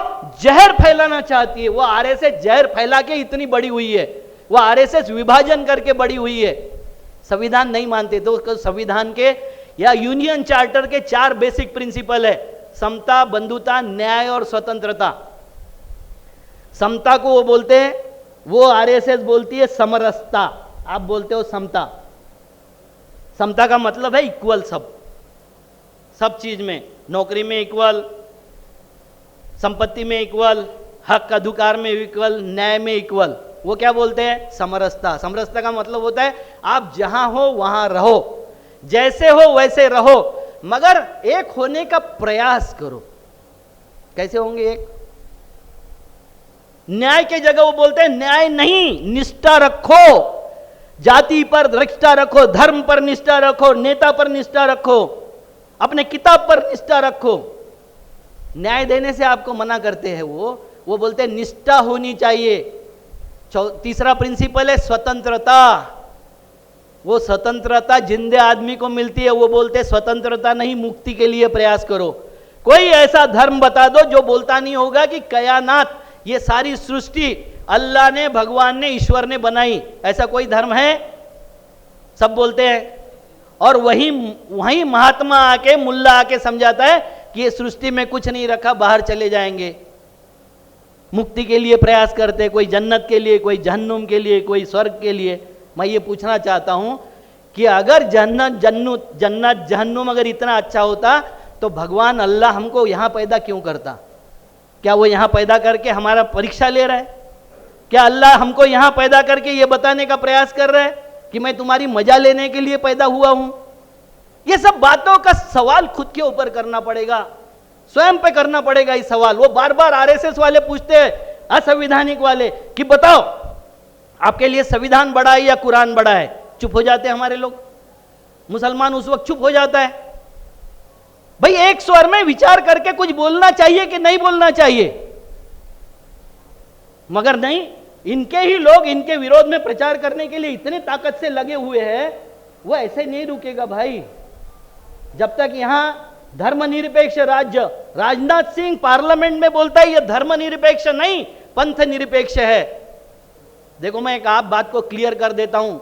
जहर फैलाना चाहती है। वो आरएसएस जहर फैला के इतनी बड़ी हुई है, वो आरएसएस विभाजन करके बड़ी हुई है। संविधान नहीं मानते तो संविधान के या यूनियन चार्टर के 4 बेसिक प्रिंसिपल है, समता, बंधुता, न्याय और स्वतंत्रता। समता को वो बोलते हैं, वो आरएसएस बोलती है समरसता, आप बोलते हो समता। समता का मतलब है इक्वल, सब चीज में, नौकरी में इक्वल, संपत्ति में इक्वल, हक अधिकार में इक्वल, न्याय में इक्वल। वो क्या बोलते हैं? समरसता। समरसता का मतलब होता है आप जहां हो वहां रहो, जैसे हो वैसे रहो, मगर एक होने का प्रयास करो। कैसे होंगे एक? न्याय के जगह वो बोलते हैं न्याय नहीं, निष्ठा रखो, जाति पर निष्ठा रखो, धर्म पर निष्ठा रखो, नेता पर निष्ठा रखो, अपने किताब पर निष्ठा रखो। न्याय देने से आपको मना करते हैं वो बोलते हैं निष्ठा होनी चाहिए। तीसरा प्रिंसिपल है स्वतंत्रता। वो स्वतंत्रता जिंदे आदमी को मिलती है, वो बोलते हैं स्वतंत्रता नहीं, मुक्ति के लिए प्रयास करो। कोई ऐसा धर्म बता दो जो बोलता नहीं होगा कि कायनात, ये सारी सृष्टि अल्लाह ने, भगवान ने, ईश्वर ने बनाई। ऐसा कोई धर्म है? सब बोलते हैं। और वही महात्मा आके, मुल्ला आके समझाता है कि ये सृष्टि में कुछ नहीं रखा, बाहर चले जाएंगे। मुक्ति के लिए प्रयास करते, कोई जन्नत के लिए, कोई जहन्नुम के लिए, कोई स्वर्ग के लिए। मैं ये पूछना चाहता हूं कि अगर जन्नत जहन्नुम अगर इतना अच्छा होता तो भगवान अल्लाह हमको यहां पैदा क्यों करता? क्या वो यहां पैदा करके हमारा परीक्षा ले रहा है? क्या अल्लाह हमको यहां पैदा करके ये बताने का प्रयास कर रहा है कि मैं तुम्हारी मजा लेने के लिए पैदा हुआ हूं? ये सब बातों का सवाल खुद के ऊपर करना पड़ेगा, स्वयं पे करना पड़ेगा इस सवाल। वो बार बार आरएसएस वाले पूछते हैं, असंवैधानिक वाले, कि बताओ आपके लिए संविधान बड़ा है या कुरान बड़ा है? चुप हो जाते हैं हमारे लोग। मुसलमान उस वक्त चुप हो जाता है। भाई एक स्वर में विचार करके कुछ बोलना चाहिए कि नहीं बोलना चाहिए? मगर नहीं, इनके ही लोग इनके विरोध में प्रचार करने के लिए इतने ताकत से लगे हुए हैं, वो ऐसे नहीं रुकेगा भाई। जब तक यहां धर्मनिरपेक्ष राज्य, राजनाथ सिंह पार्लियामेंट में बोलता है यह धर्मनिरपेक्ष नहीं, पंथ निरपेक्ष है। देखो मैं एक आप बात को क्लियर कर देता हूं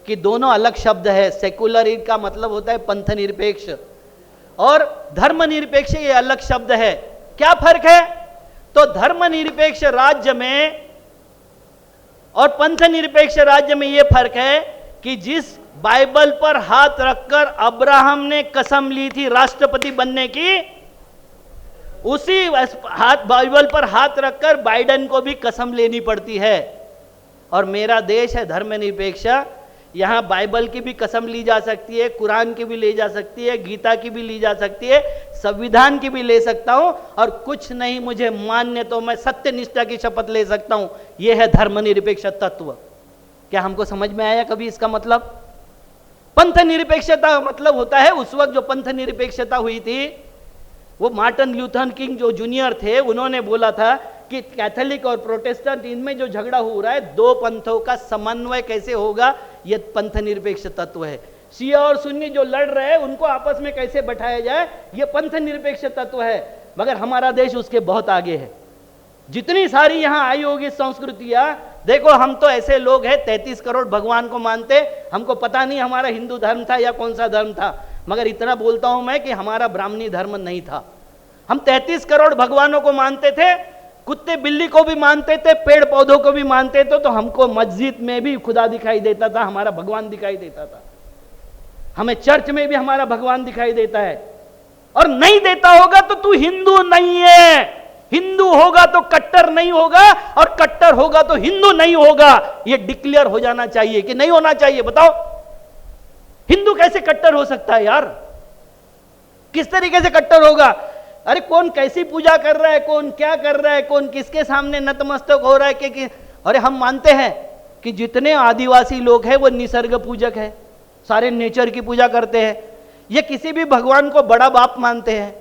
कि दोनों अलग शब्द है। सेकुलर का मतलब होता है पंथ निरपेक्ष, और धर्मनिरपेक्ष ये अलग शब्द है। क्या फर्क है? तो धर्मनिरपेक्ष राज्य में और पंथ निरपेक्ष राज्य में यह फर्क है कि जिस बाइबल पर हाथ रखकर अब्राहम ने कसम ली थी राष्ट्रपति बनने की, उसी बाइबल पर हाथ रखकर बाइडेन को भी कसम लेनी पड़ती है। और मेरा देश है धर्मनिरपेक्ष, यहां बाइबल की भी कसम ली जा सकती है, कुरान की भी ली जा सकती है, गीता की भी ली जा सकती है, संविधान की भी ले सकता हूं, और कुछ नहीं मुझे मान्य तो मैं सत्य निष्ठा की शपथ ले सकता हूं। यह है धर्मनिरपेक्ष तत्व। क्या हमको समझ में आया कभी इसका मतलब? पंथ निरपेक्षता मतलब होता है, उस वक्त जो पंथ निरपेक्षता हुई थी वो मार्टिन लूथर किंग जो जूनियर थे, उन्होंने बोला था कि कैथोलिक और प्रोटेस्टेंट इनमें जो झगड़ा हो रहा है, दो पंथों का समन्वय कैसे होगा, यह पंथ निरपेक्ष तत्व है। शिया और सुन्नी जो लड़ रहे हैं उनको आपस में कैसे बैठाया जाए, यह पंथ निरपेक्ष तत्व है। मगर हमारा देश उसके बहुत आगे है। जितनी सारी यहां आई होगी संस्कृतियां, देखो हम तो ऐसे लोग हैं 33 करोड़ भगवान को मानते, हमको पता नहीं हमारा हिंदू धर्म था या कौन सा धर्म था, मगर इतना बोलता हूं मैं कि हमारा ब्राह्मणी धर्म नहीं था। हम 33 करोड़ भगवानों को मानते थे, कुत्ते बिल्ली को भी मानते थे, पेड़ पौधों को भी मानते थे। तो हमको मस्जिद में भी खुदा दिखाई देता था, हमारा भगवान दिखाई देता था, हमें चर्च में भी हमारा भगवान दिखाई देता है। और नहीं देता होगा तो तू हिंदू नहीं है। हिंदू होगा तो कट्टर नहीं होगा, और कट्टर होगा तो हिंदू नहीं होगा। यह डिक्लेयर हो जाना चाहिए कि नहीं होना चाहिए? बताओ, हिंदू कैसे कट्टर हो सकता है यार? किस तरीके से कट्टर होगा? अरे कौन कैसी पूजा कर रहा है, कौन क्या कर रहा है, कौन किसके सामने नतमस्तक हो रहा है कि अरे हम मानते हैं कि जितने आदिवासी लोग हैं वो निसर्ग पूजक है, सारे नेचर की पूजा करते हैं। ये किसी भी भगवान को बड़ा बाप मानते हैं,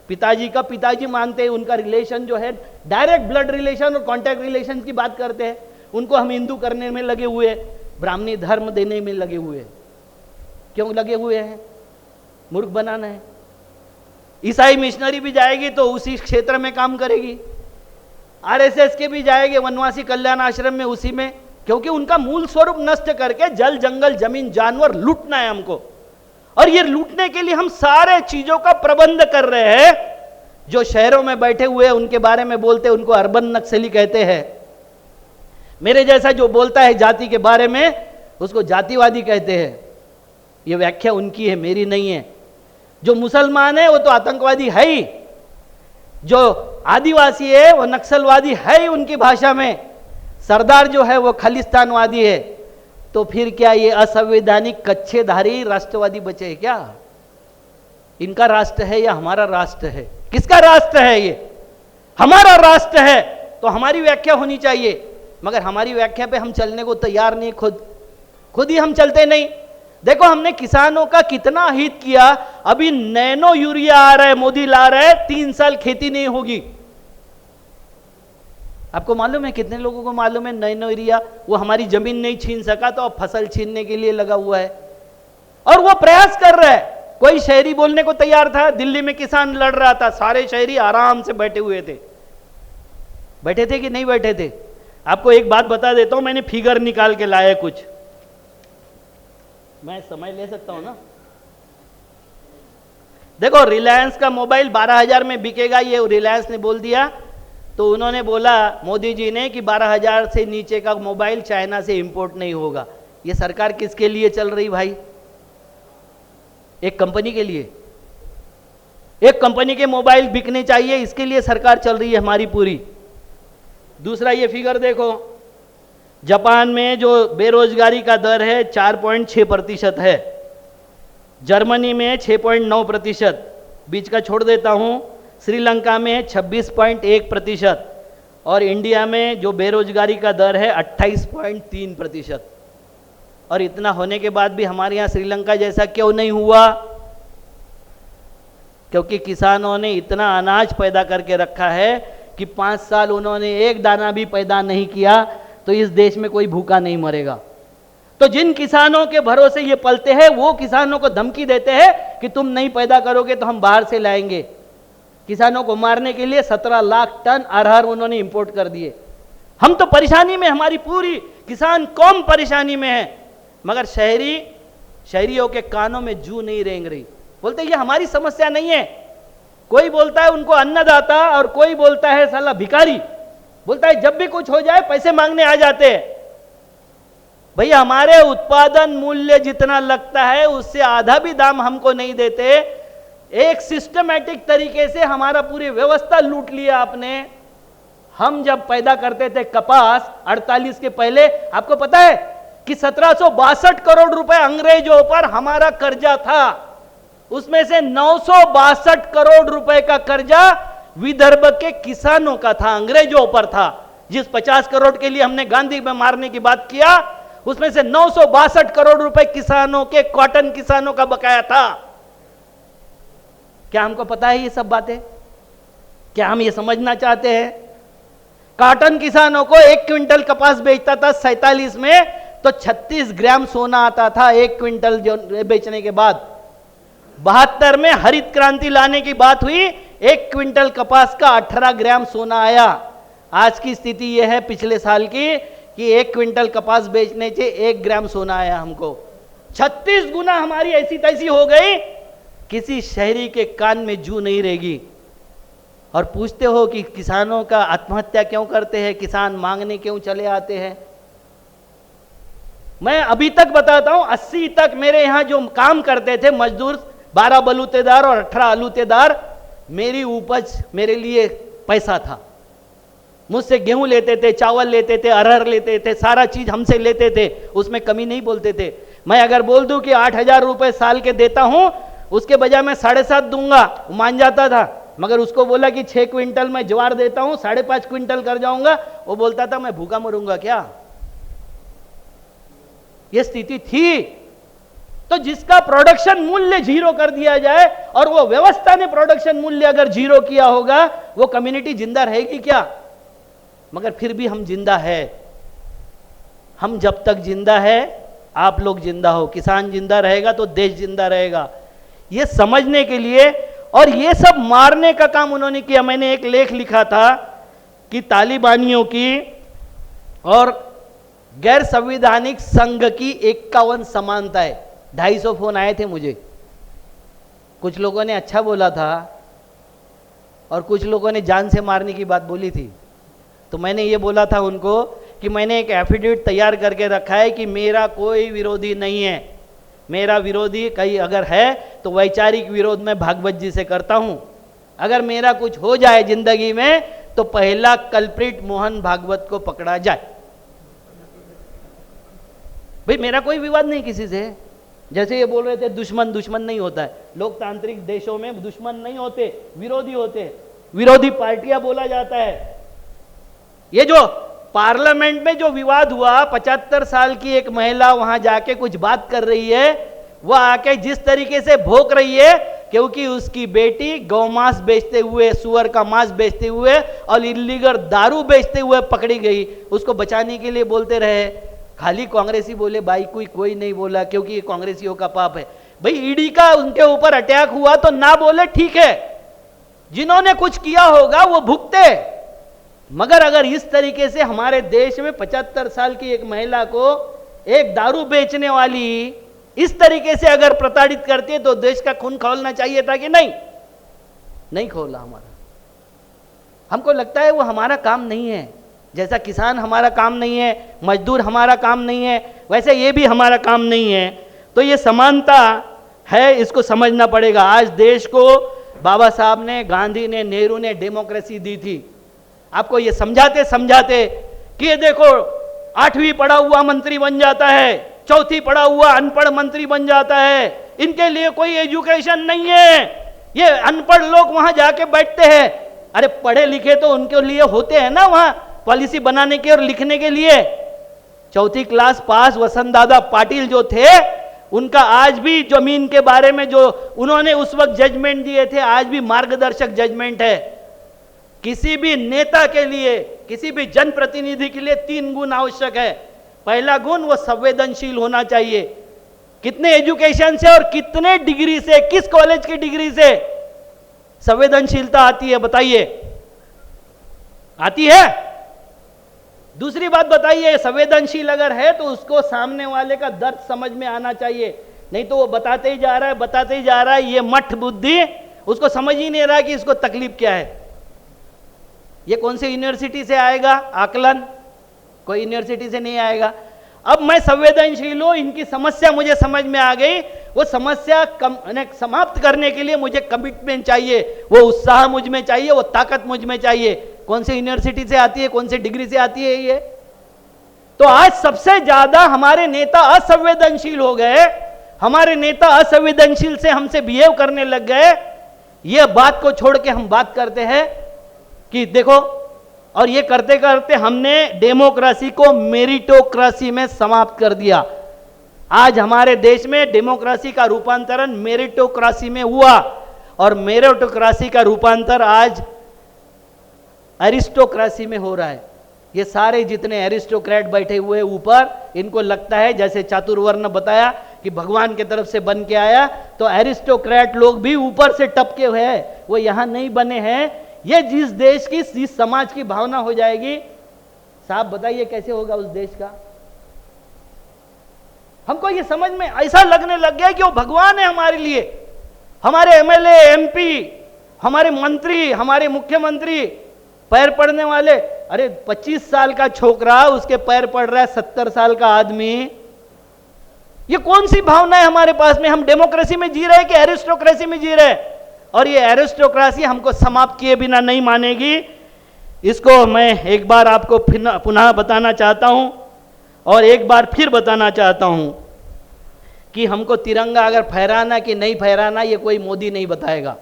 पिताजी का पिताजी मानते हैं, उनका रिलेशन जो है डायरेक्ट ब्लड रिलेशन और कॉन्टैक्ट रिलेशन की बात करते हैं। उनको हम हिंदू करने में लगे हुए हैं, ब्राह्मणी धर्म देने में लगे हुए हैं। क्यों लगे हुए हैं? मूर्ख बनाना है। ईसाई मिशनरी भी जाएगी तो उसी क्षेत्र में काम करेगी, आरएसएस के भी जाएंगे वनवासी कल्याण आश्रम में, उसी में, क्योंकि उनका मूल स्वरूप नष्ट करके जल जंगल जमीन जानवर लूटना है हमको। और ये लूटने के लिए हम सारे चीजों का प्रबंध कर रहे हैं। जो शहरों में बैठे हुए हैं उनके बारे में बोलते हैं, उनको अर्बन नक्सली कहते हैं। मेरे जैसा जो बोलता है जाति के बारे में, उसको जातिवादी कहते हैं। ये व्याख्या उनकी है, मेरी नहीं है। जो मुसलमान है वो तो आतंकवादी है ही, जो आदिवासी है वो नक्सलवादी है ही उनकी भाषा में, सरदार जो है वो खालिस्तानवादी है। तो फिर क्या ये असंवैधानिक कच्छेधारी राष्ट्रवादी बचे हैं क्या? इनका राष्ट्र है या हमारा राष्ट्र है? किसका राष्ट्र है ये? हमारा राष्ट्र है। तो हमारी व्याख्या होनी चाहिए, मगर हमारी व्याख्या पे हम चलने को तैयार नहीं, खुद ही हम चलते नहीं। देखो हमने किसानों का कितना हित किया। अभी नैनो यूरिया आ रहा है, मोदी ला रहा है, 3 साल खेती नहीं होगी। आपको मालूम है? कितने लोगों को मालूम है? नैनो यूरिया वो हमारी जमीन नहीं छीन सका तो अब फसल छीनने के लिए लगा हुआ है, और वो प्रयास कर रहा है। कोई शहरी बोलने को तैयार था? दिल्ली में किसान लड़ रहा था, सारे शहरी आराम से बैठे हुए थे। बैठे थे कि नहीं बैठे थे? आपको एक बात बता देता हूं, मैंने फिगर निकाल के लाया कुछ, मैं समय ले सकता हूं ना? देखो, रिलायंस का मोबाइल 12,000 में बिकेगा, ये रिलायंस ने बोल दिया। तो उन्होंने बोला, मोदी जी ने, कि 12,000 से नीचे का मोबाइल चाइना से इंपोर्ट नहीं होगा। ये सरकार किसके लिए चल रही भाई? एक कंपनी के लिए। एक कंपनी के मोबाइल बिकने चाहिए, इसके लिए सरकार चल रही है हमारी पूरी। दूसरा ये फिगर देखो, जापान में जो बेरोजगारी का दर है 4.6% है, जर्मनी में 6.9%, बीच का छोड़ देता हूं, श्रीलंका में 26.1%, और इंडिया में जो बेरोजगारी का दर है 28.3%। और इतना होने के बाद भी हमारे यहाँ श्रीलंका जैसा क्यों नहीं हुआ? क्योंकि किसानों ने इतना अनाज पैदा करके रखा है कि 5 साल उन्होंने एक दाना भी पैदा नहीं किया, तो इस देश में कोई भूखा नहीं मरेगा। तो जिन किसानों के भरोसे ये पलते हैं, वो किसानों को धमकी देते हैं कि तुम नहीं पैदा करोगे तो हम बाहर से लाएंगे। किसानों को मारने के लिए 17 लाख टन अरहर उन्होंने इंपोर्ट कर दिए। हम तो परेशानी में, हमारी पूरी किसान कौम परेशानी में है, मगर शहरियों के कानों में जू नहीं रेंग रही। बोलते ये हमारी समस्या नहीं है। कोई बोलता है उनको अन्नदाता, और कोई बोलता है साला भिखारी। बोलता है जब भी कुछ हो जाए पैसे मांगने आ जाते हैं। भैया, हमारे उत्पादन मूल्य जितना लगता है उससे आधा भी दाम हमको नहीं देते। एक सिस्टमैटिक तरीके से हमारा पूरी व्यवस्था लूट लिया आपने। हम जब पैदा करते थे कपास 48 के पहले, आपको पता है कि 1762 करोड़ रुपए अंग्रेजों पर हमारा कर्जा था। उसमें से 962 करोड़ रुपए का कर्जा विदर्भ के किसानों का था, अंग्रेजों पर था। जिस 50 करोड़ के लिए हमने गांधी में मारने की बात किया, उसमें से 962 करोड़ रुपए किसानों के, कॉटन किसानों का बकाया था। क्या हमको पता है ये सब बातें? क्या हम ये समझना चाहते हैं? कॉटन किसानों को 1 क्विंटल कपास बेचता था 47 में, तो 36 ग्राम सोना आता था 1 क्विंटल बेचने के बाद। 72 में हरित क्रांति लाने की बात हुई, 1 क्विंटल कपास का 18 ग्राम सोना आया। आज की स्थिति यह है पिछले साल की कि 1 क्विंटल कपास बेचने से 1 ग्राम सोना आया हमको। 36 गुना हमारी ऐसी तैसी हो गई, किसी शहरी के कान में जू नहीं रहेगी। और पूछते हो कि किसानों का आत्महत्या क्यों करते हैं, किसान मांगने क्यों चले आते हैं? मैं अभी तक बताता हूं, 80 तक मेरे यहां जो काम करते थे मजदूर, 12 बलूतेदार और 18 आलूतेदार, मेरी उपज मेरे लिए पैसा था। मुझसे गेहूं लेते थे, चावल लेते थे, अरहर लेते थे, सारा चीज हमसे लेते थे, उसमें कमी नहीं बोलते थे। मैं अगर बोल दूं कि 8,000 रुपए साल के देता हूं, उसके बजाय मैं 7.5 दूंगा, वो मान जाता था। मगर उसको बोला कि 6 क्विंटल मैं ज्वार देता हूं, 5.5 क्विंटल कर जाऊंगा, वो बोलता था मैं भूखा मरूंगा क्या? ये स्थिति थी। तो जिसका प्रोडक्शन मूल्य 0 कर दिया जाए, और वो व्यवस्था ने प्रोडक्शन मूल्य अगर 0 किया होगा, वो कम्युनिटी जिंदा रहेगी क्या? मगर फिर भी हम जिंदा है। हम जब तक जिंदा है, आप लोग जिंदा हो, किसान जिंदा रहेगा तो देश जिंदा रहेगा। ये समझने के लिए, और ये सब मारने का काम उन्होंने किया। मैंने एक लेख लिखा था कि तालिबानियों की और गैर संवैधानिक संघ की 51 समानताएं। 250 फोन आए थे मुझे। कुछ लोगों ने अच्छा बोला था और कुछ लोगों ने जान से मारने की बात बोली थी। तो मैंने ये बोला था उनको कि मैंने एक एफिडेविट तैयार करके रखा है कि मेरा कोई विरोधी नहीं है। मेरा विरोधी कहीं अगर है तो वैचारिक विरोध में भागवत जी से करता हूं। अगर मेरा कुछ हो जाए जिंदगी में तो पहला कल्प्रिट मोहन भागवत को पकड़ा जाए। भाई, मेरा कोई विवाद नहीं किसी से। जैसे ये बोल रहे थे दुश्मन, दुश्मन नहीं होता है। लोकतांत्रिक देशों में दुश्मन नहीं होते, विरोधी होते। विरोधी पार्टियां बोला जाता है। ये जो पार्लियामेंट में जो विवाद हुआ, 75 साल की एक महिला वहां जाके कुछ बात कर रही है, वह आके जिस तरीके से भोंक रही है, क्योंकि उसकी बेटी गौमांस बेचते हुए, सुअर का मांस बेचते हुए और इल्लीगल दारू बेचते हुए पकड़ी गई। उसको बचाने के लिए बोलते रहे। खाली कांग्रेसी बोले, भाई कोई नहीं बोला, क्योंकि ये कांग्रेसियों का पाप है। भाई ईडी का उनके ऊपर अटैक हुआ तो ना बोले, ठीक है, जिन्होंने कुछ किया होगा वो भुगते। मगर अगर इस तरीके से हमारे देश में 75 साल की एक महिला को एक दारू बेचने वाली इस तरीके से अगर प्रताड़ित करती है तो देश का खून खौलना चाहिए था कि नहीं? नहीं खोला हमारा। हमको लगता है वो हमारा काम नहीं है। जैसा किसान हमारा काम नहीं है, मजदूर हमारा काम नहीं है, वैसे ये भी हमारा काम नहीं है। तो ये समानता है, इसको समझना पड़ेगा। आज देश को बाबा साहब ने, गांधी ने, नेहरू ने डेमोक्रेसी दी थी। आपको ये समझाते समझाते कि ये देखो 8वीं पढ़ा हुआ मंत्री बन जाता है, 4थी पढ़ा हुआ अनपढ़ मंत्री बन जाता है, इनके लिए कोई एजुकेशन नहीं है, ये अनपढ़ लोग वहां जाके बैठते हैं। अरे पढ़े लिखे तो उनके लिए होते हैं ना वहां पॉलिसी बनाने के और लिखने के लिए। 4th क्लास पास वसंत दादा पाटिल जो थे, उनका आज भी जमीन के बारे में जो उन्होंने उस वक्त जजमेंट दिए थे, आज भी मार्गदर्शक जजमेंट है। किसी भी नेता के लिए, किसी भी जनप्रतिनिधि के लिए 3 गुण आवश्यक है। पहला गुण, वो संवेदनशील होना चाहिए। कितने एजुकेशन से और कितने डिग्री से, किस कॉलेज की डिग्री से संवेदनशीलता आती है बताइए? आती है? दूसरी बात बताइए, संवेदनशील अगर है तो उसको सामने वाले का दर्द समझ में आना चाहिए। नहीं तो वो बताते ही जा रहा है, बताते ही जा रहा है, ये मठ बुद्धि, उसको समझ ही नहीं रहा कि इसको तकलीफ क्या है। ये कौन सी यूनिवर्सिटी से आएगा आकलन? कोई यूनिवर्सिटी से नहीं आएगा। अब मैं संवेदनशील हूं, इनकी समस्या मुझे समझ में आ गई, वो समस्या समाप्त करने के लिए मुझे कमिटमेंट चाहिए, वो उत्साह मुझ में चाहिए, वो ताकत मुझ में चाहिए। कौन सी यूनिवर्सिटी से आती है, कौन सी डिग्री से आती है ये? तो आज सबसे ज्यादा हमारे नेता असंवेदनशील हो गए, हमारे नेता असंवेदनशील से हमसे बिहेव करने लग गए। ये बात को छोड़ के हम बात करते हैं कि देखो, और ये करते करते हमने डेमोक्रेसी को मेरिटोक्रेसी में समाप्त कर दिया। आज हमारे देश में डेमोक्रेसी का रूपांतरण मेरिटोक्रेसी में हुआ, और मेरिटोक्रेसी का रूपांतर आज एरिस्टोक्रेसी में हो रहा है। ये सारे जितने एरिस्टोक्रेट बैठे हुए ऊपर, इनको लगता है जैसे चातुर्वर्ण बताया कि भगवान की तरफ से बन के आया, तो एरिस्टोक्रेट लोग भी ऊपर से टपके हुए हैं, वो यहां नहीं बने हैं। ये जिस देश की, जिस समाज की भावना हो जाएगी, साहब बताइए कैसे होगा उस देश का? हमको ये समझ में ऐसा लगने लग गया कि वो भगवान है हमारे लिए। हमारे एमएलए, एमपी, हमारे मंत्री, हमारे मुख्यमंत्री पैर पड़ने वाले। अरे 25 साल का छोकरा, उसके पैर पड़ रहा है 70 साल का आदमी। ये कौन सी भावना है हमारे पास में? हम डेमोक्रेसी में जी रहे हैं कि एरिस्टोक्रेसी में जी रहे हैं? और ये एरिस्टोक्रेसी हमको समाप्त किए बिना नहीं मानेगी। इसको मैं एक बार आपको पुनः बताना चाहता हूं, और एक बार फिर बताना चाहता हूं कि हमको तिरंगा अगर फहराना कि नहीं फहराना, ये कोई मोदी नहीं बताएगा।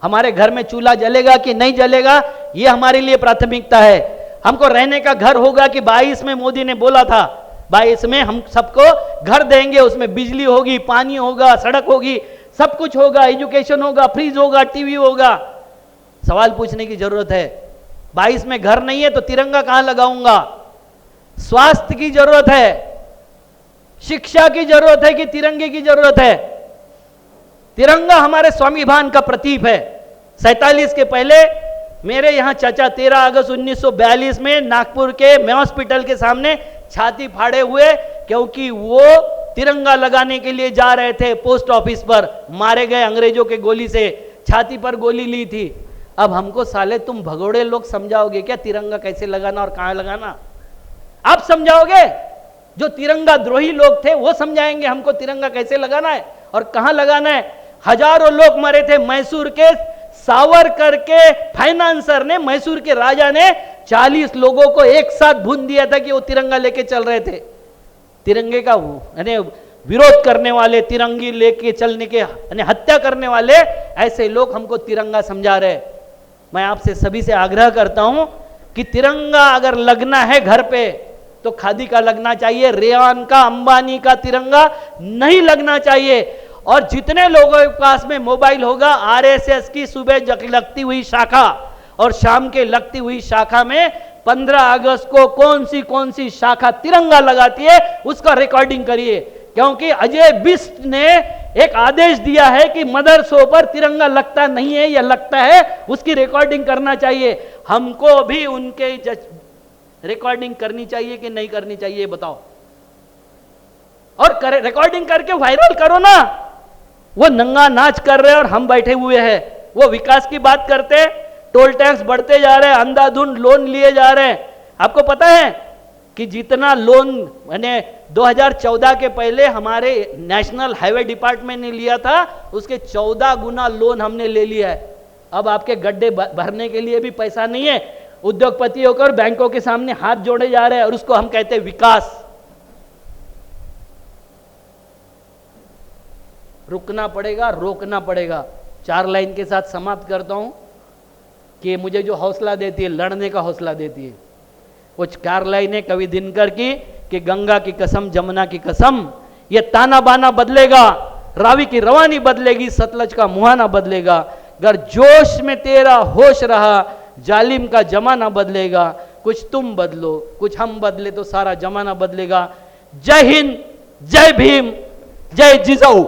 हमारे घर में चूल्हा जलेगा कि नहीं जलेगा, ये हमारे लिए प्राथमिकता है। हमको रहने का घर होगा कि 22 में मोदी ने बोला था, 22 में हम सबको घर देंगे, उसमें बिजली होगी, पानी होगा, सड़क होगी, सब कुछ होगा, एजुकेशन होगा, फ्रिज होगा, टीवी होगा। सवाल पूछने की जरूरत है। 22 में घर नहीं है तो तिरंगा कहां लगाऊंगा? स्वास्थ्य की जरूरत है, शिक्षा की जरूरत है कि तिरंगे की जरूरत है? तिरंगा हमारे स्वाभिमान का प्रतीक है। 47 के पहले मेरे यहां चाचा 13 अगस्त 1942 में नागपुर के मैं हॉस्पिटल के सामने छाती फाड़े हुए, क्योंकि वो तिरंगा लगाने के लिए जा रहे थे पोस्ट ऑफिस पर, मारे गए अंग्रेजों के गोली से, छाती पर गोली ली थी। अब हमको साले तुम भगोड़े लोग समझाओगे क्या तिरंगा कैसे लगाना और कहां लगाना? आप समझाओगे? जो तिरंगा द्रोही लोग थे वो समझाएंगे हमको तिरंगा कैसे लगाना है और कहां लगाना है। हजारों लोग मरे थे। मैसूर के सावरकर के फाइनेंसर ने, मैसूर के राजा ने 40 लोगों को एक साथ भून दिया था कि वो तिरंगा लेके चल रहे थे। तिरंगे का यानी विरोध करने वाले, तिरंगी लेके चलने के यानी हत्या करने वाले, ऐसे लोग हमको तिरंगा समझा रहे। मैं आपसे सभी से आग्रह करता हूं कि तिरंगा अगर लगना है घर पे तो खादी का लगना चाहिए, रेयान का, अंबानी का तिरंगा नहीं लगना चाहिए। और जितने लोगों के पास में मोबाइल होगा, आरएसएस की सुबह लगती हुई शाखा और शाम के लगती हुई शाखा में 15 अगस्त को कौन सी शाखा तिरंगा लगाती है उसका रिकॉर्डिंग करिए, क्योंकि अजय बिष्ट ने एक आदेश दिया है कि मदरसों पर तिरंगा लगता नहीं है या लगता है, उसकी रिकॉर्डिंग करना चाहिए। हमको भी उनके रिकॉर्डिंग करनी चाहिए कि नहीं करनी चाहिए, बताओ। और रिकॉर्डिंग करके वायरल करो ना। वो नंगा नाच कर रहे हैं और हम बैठे हुए हैं। वो विकास की बात करते, टोल टैक्स बढ़ते जा रहे हैं, अंधाधुंध लोन लिए जा रहे हैं। आपको पता है कि जितना लोन मैंने 2014 के पहले हमारे नेशनल हाईवे डिपार्टमेंट ने लिया था, उसके 14 गुना लोन हमने ले लिया है। अब आपके गड्ढे भरने के लिए भी पैसा नहीं है। उद्योगपति होकर बैंकों के सामने हाथ जोड़े जा रहे हैं, और उसको हम कहते हैं विकास। रुकना पड़ेगा, रोकना पड़ेगा। 4 लाइन के साथ समाप्त करता हूं कि मुझे जो हौसला देती है, लड़ने का हौसला देती है, वो 4 लाइनें कवि दिनकर की कि गंगा की कसम, जमुना की कसम, ये ताना बाना बदलेगा, रावी की रवानी बदलेगी, सतलज का मुहाना बदलेगा। अगर जोश में तेरा होश रहा, जालिम का जमाना बदलेगा। कुछ तुम बदलो, कुछ हम बदले तो सारा जमाना बदलेगा। जय हिंद, जय भीम, जय जिजाऊ।